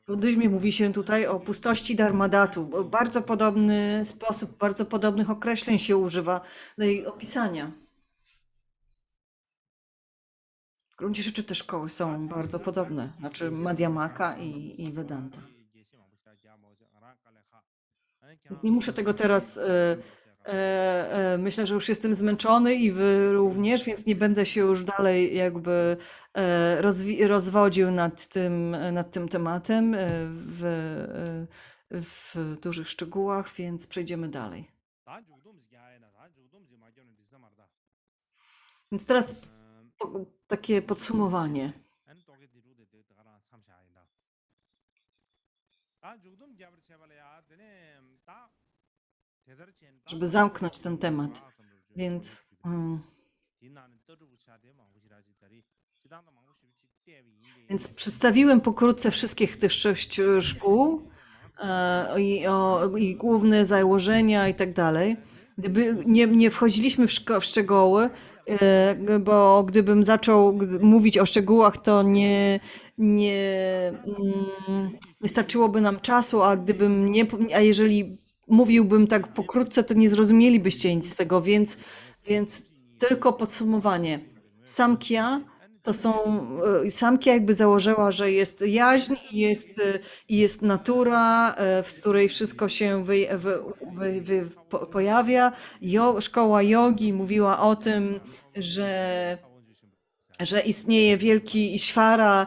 [SPEAKER 2] W buddyzmie mówi się tutaj o pustości Dharmadhatu. Bardzo podobny sposób, bardzo podobnych określeń się używa do jej opisania. W gruncie rzeczy te szkoły są bardzo podobne, znaczy Madhyamaka i Vedanta. Więc nie muszę tego teraz. Myślę, że już jestem zmęczony i wy również, więc nie będę się już dalej jakby rozwodził nad tym tematem w dużych szczegółach, więc przejdziemy dalej. Więc teraz takie podsumowanie, żeby zamknąć ten temat. Więc przedstawiłem pokrótce wszystkich tych 6 szkół i główne założenia i tak dalej. Gdyby nie wchodziliśmy w szczegóły, bo gdybym zaczął mówić o szczegółach, to nie starczyłoby nam czasu, a jeżeli mówiłbym tak pokrótce, to nie zrozumielibyście nic z tego, więc tylko podsumowanie. Samkhya jakby założyła, że jest jaźń i jest natura, w której wszystko się pojawia. Szkoła jogi mówiła o tym, że istnieje wielki Ishvara,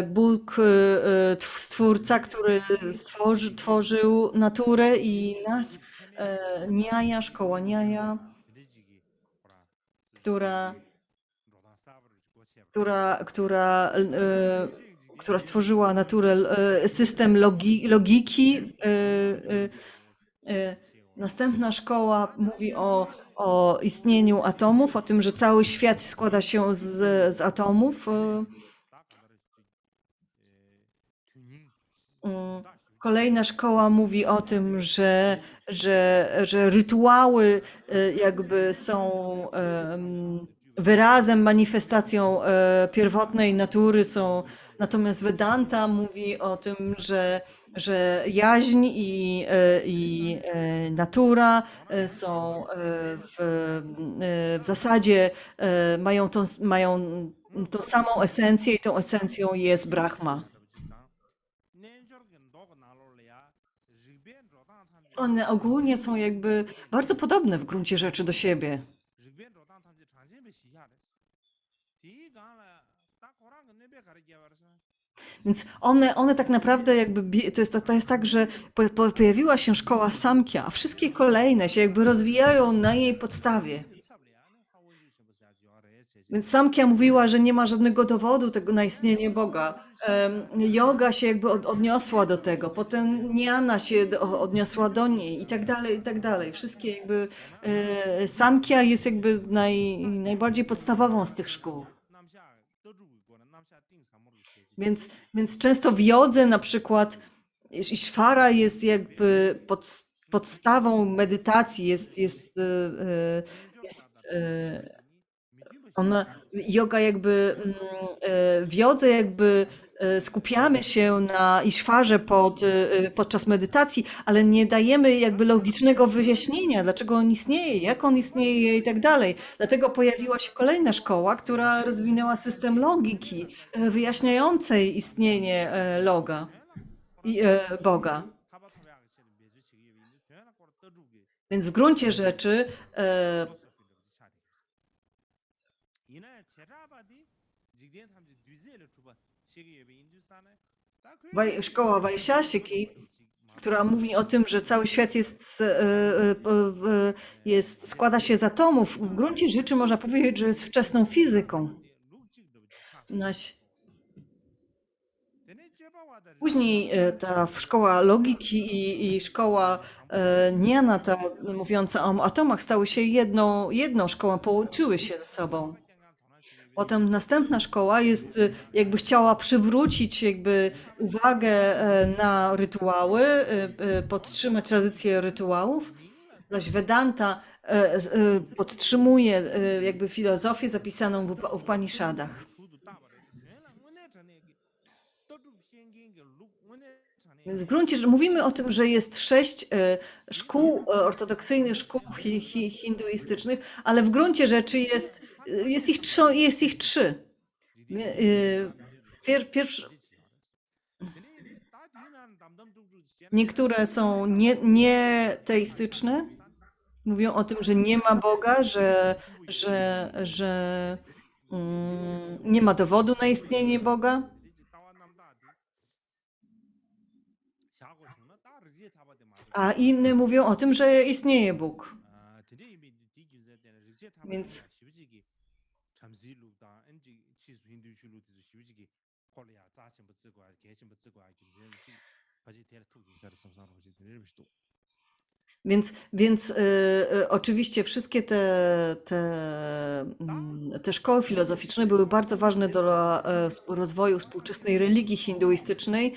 [SPEAKER 2] Bóg, Stwórca, który tworzył naturę i nas. Nyaya, szkoła Nyaya, która stworzyła naturę, system logiki. Następna szkoła mówi o istnieniu atomów, o tym, że cały świat składa się z atomów. Kolejna szkoła mówi o tym, że rytuały jakby są wyrazem, manifestacją pierwotnej natury są, natomiast Vedanta mówi o tym, że jaźń i natura są w zasadzie mają tą samą esencję i tą esencją jest Brahma. One ogólnie są jakby bardzo podobne w gruncie rzeczy do siebie. Więc one tak naprawdę jakby, to jest tak, że pojawiła się szkoła Samkhya, a wszystkie kolejne się jakby rozwijają na jej podstawie. Więc Samkhya mówiła, że nie ma żadnego dowodu na istnienie Boga. Yoga się jakby odniosła do tego, potem jnana się odniosła do niej i tak dalej, i tak dalej. Wszystkie jakby Samkhya jest jakby najbardziej podstawową z tych szkół. Więc często w jodze na przykład Ishvara jest jakby podstawą medytacji, yoga jakby w jodze jakby skupiamy się na Ishwarze podczas medytacji, ale nie dajemy jakby logicznego wyjaśnienia, dlaczego on istnieje, jak on istnieje i tak dalej. Dlatego pojawiła się kolejna szkoła, która rozwinęła system logiki wyjaśniającej istnienie Boga. Więc w gruncie rzeczy szkoła Vaishashiki, która mówi o tym, że cały świat składa się z atomów, w gruncie rzeczy można powiedzieć, że jest wczesną fizyką. Później ta szkoła logiki i szkoła jnana, ta mówiąca o atomach, stały się jedną szkołą, połączyły się ze sobą. Potem następna szkoła jakby chciała przywrócić jakby uwagę na rytuały, podtrzymać tradycję rytuałów, zaś Vedanta podtrzymuje jakby filozofię zapisaną w Upanishadach. Więc w gruncie rzeczy mówimy o tym, że jest 6 szkół, ortodoksyjnych szkół hinduistycznych, ale w gruncie rzeczy jest ich 3. Niektóre są nieteistyczne, mówią o tym, że nie ma Boga, że nie ma dowodu na istnienie Boga. A inne mówią o tym, że istnieje Bóg. Więc oczywiście wszystkie te szkoły filozoficzne były bardzo ważne dla rozwoju współczesnej religii hinduistycznej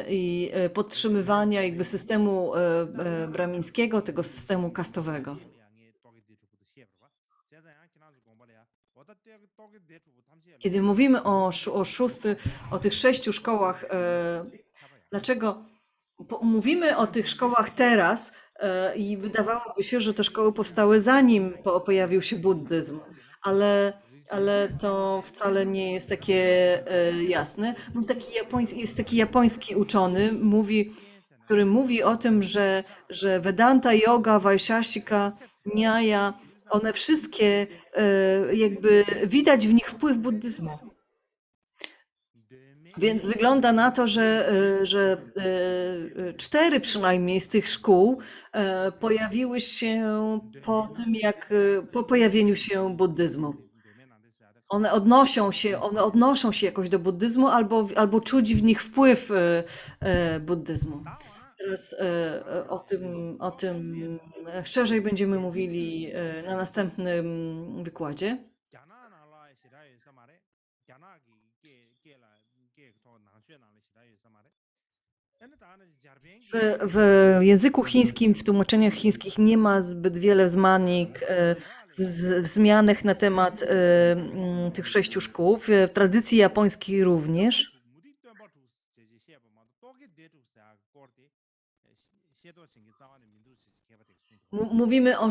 [SPEAKER 2] i podtrzymywania jakby systemu brahmińskiego, tego systemu kastowego. Kiedy mówimy o tych 6 szkołach, dlaczego mówimy o tych szkołach teraz i wydawałoby się, że te szkoły powstały zanim pojawił się buddyzm, ale to wcale nie jest takie jasne. Jest taki japoński uczony, który mówi o tym, że Vedanta, yoga, Vaishashika, Nyaya, one wszystkie jakby widać w nich wpływ buddyzmu. Więc wygląda na to, że 4 przynajmniej z tych szkół pojawiły się po tym, po pojawieniu się buddyzmu. One odnoszą się jakoś do buddyzmu albo czuć w nich wpływ buddyzmu. Teraz o tym szerzej będziemy mówili na następnym wykładzie. W języku chińskim, w tłumaczeniach chińskich nie ma zbyt wiele wzmianek wzmianek na temat tych 6 szkół. W tradycji japońskiej również. Mówimy o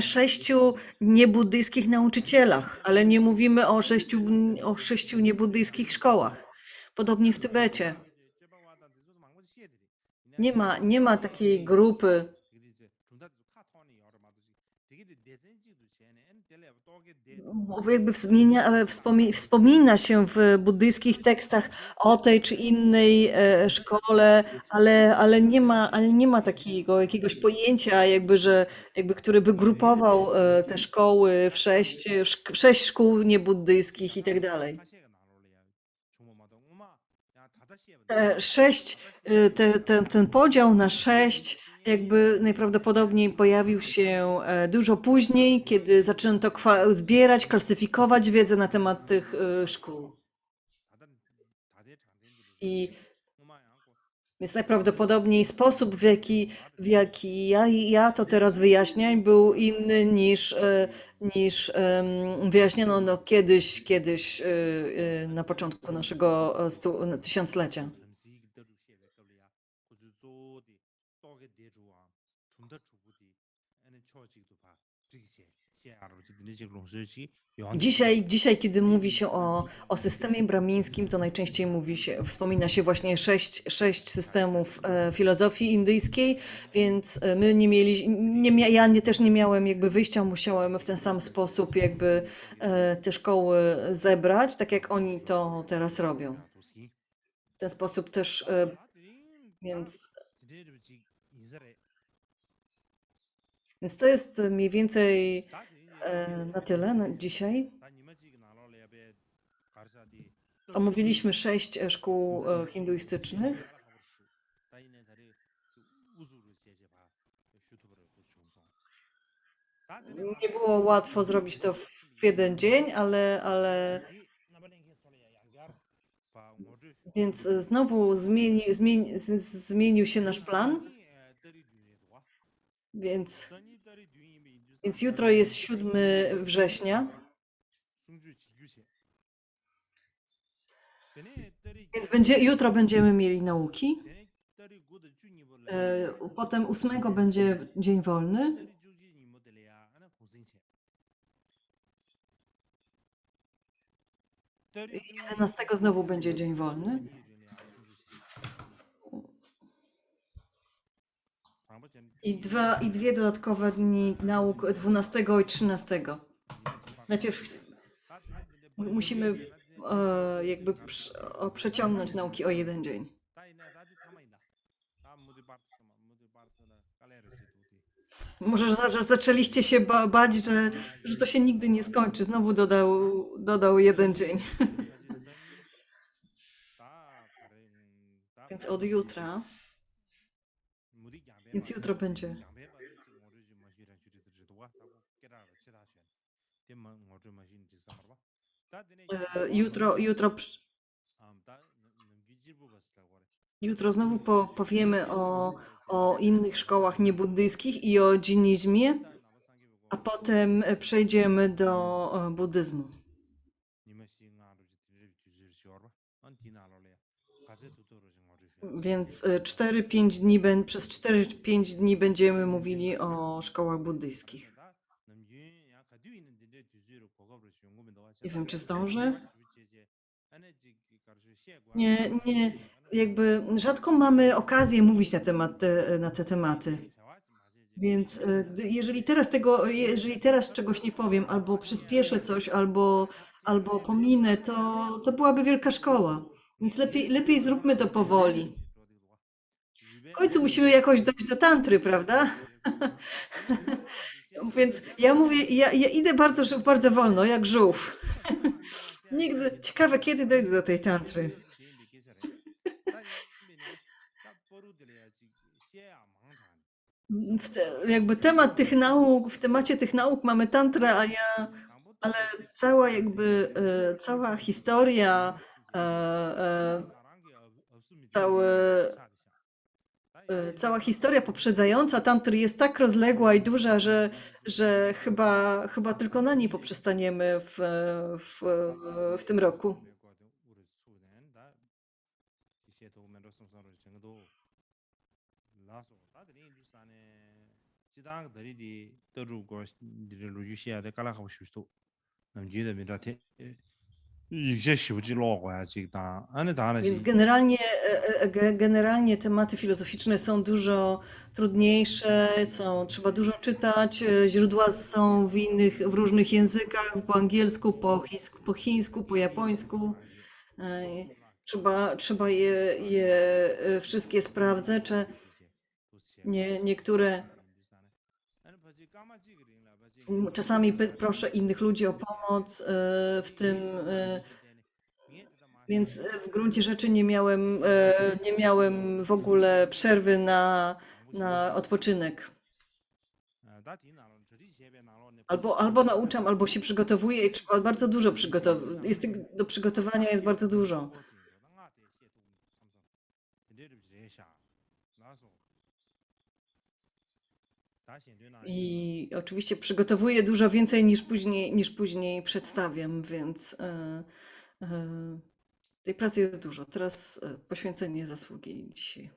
[SPEAKER 2] 6 niebuddyjskich nauczycielach, ale nie mówimy o 6 niebuddyjskich szkołach. Podobnie w Tybecie. Nie ma takiej grupy. Jakby wspomina się w buddyjskich tekstach o tej czy innej szkole, ale nie ma takiego jakiegoś pojęcia, który by grupował te szkoły w 6 szkół niebuddyjskich i tak dalej. 6, ten podział na 6 jakby najprawdopodobniej pojawił się dużo później, kiedy zaczęto zbierać, klasyfikować wiedzę na temat tych szkół. Więc najprawdopodobniej sposób, w jaki ja to teraz wyjaśniam, był inny niż wyjaśniono kiedyś na początku naszego tysiąclecia. Dzisiaj, kiedy mówi się o systemie brahmińskim, to najczęściej wspomina się właśnie 6 systemów filozofii indyjskiej, więc ja też nie miałem jakby wyjścia, musiałem w ten sam sposób jakby te szkoły zebrać, tak jak oni to teraz robią. W ten sposób też, więc to jest mniej więcej na tyle na dzisiaj. Omówiliśmy 6 szkół hinduistycznych. Nie było łatwo zrobić to w jeden dzień, ale więc znowu zmienił się nasz plan. Więc jutro jest 7 września. Więc jutro będziemy mieli nauki. Potem 8 będzie dzień wolny. I 11 znowu będzie dzień wolny. I 2 dodatkowe dni nauk 12 i 13. Najpierw musimy jakby przeciągnąć nauki o 1 dzień. Może że zaczęliście się bać, że to się nigdy nie skończy. Znowu dodał jeden dzień. Więc od jutra, więc jutro będzie. Jutro, jutro znowu powiemy o innych szkołach niebuddyjskich i o dżinizmie, a potem przejdziemy do buddyzmu. Więc 4-5 dni, przez 4-5 dni będziemy mówili o szkołach buddyjskich. Nie wiem, czy zdążę. Nie, jakby rzadko mamy okazję mówić na te tematy. Więc jeżeli teraz czegoś nie powiem, albo przyspieszę coś, albo pominę, to byłaby wielka szkoła. Więc lepiej zróbmy to powoli. W końcu musimy jakoś dojść do tantry, prawda? Więc ja mówię, ja idę bardzo wolno, jak żółw. Nigdy, ciekawe, kiedy dojdę do tej tantry. Jakby temat tych nauk, w temacie tych nauk mamy tantrę, ale cała historia, cała historia poprzedzająca tantry jest tak rozległa i duża, że chyba tylko na niej poprzestaniemy w tym roku. Więc generalnie tematy filozoficzne są dużo trudniejsze, trzeba dużo czytać, źródła są w różnych językach, po angielsku, po chińsku, po japońsku. Trzeba je wszystkie sprawdzać, czy niektóre. Czasami proszę innych ludzi o pomoc w tym, więc w gruncie rzeczy nie miałem w ogóle przerwy na odpoczynek. Albo nauczam, albo się przygotowuję i trzeba bardzo dużo przygotować. Do przygotowania jest bardzo dużo. I oczywiście przygotowuję dużo więcej niż później przedstawiam, więc tej pracy jest dużo. Teraz poświęcenie zasługi dzisiaj.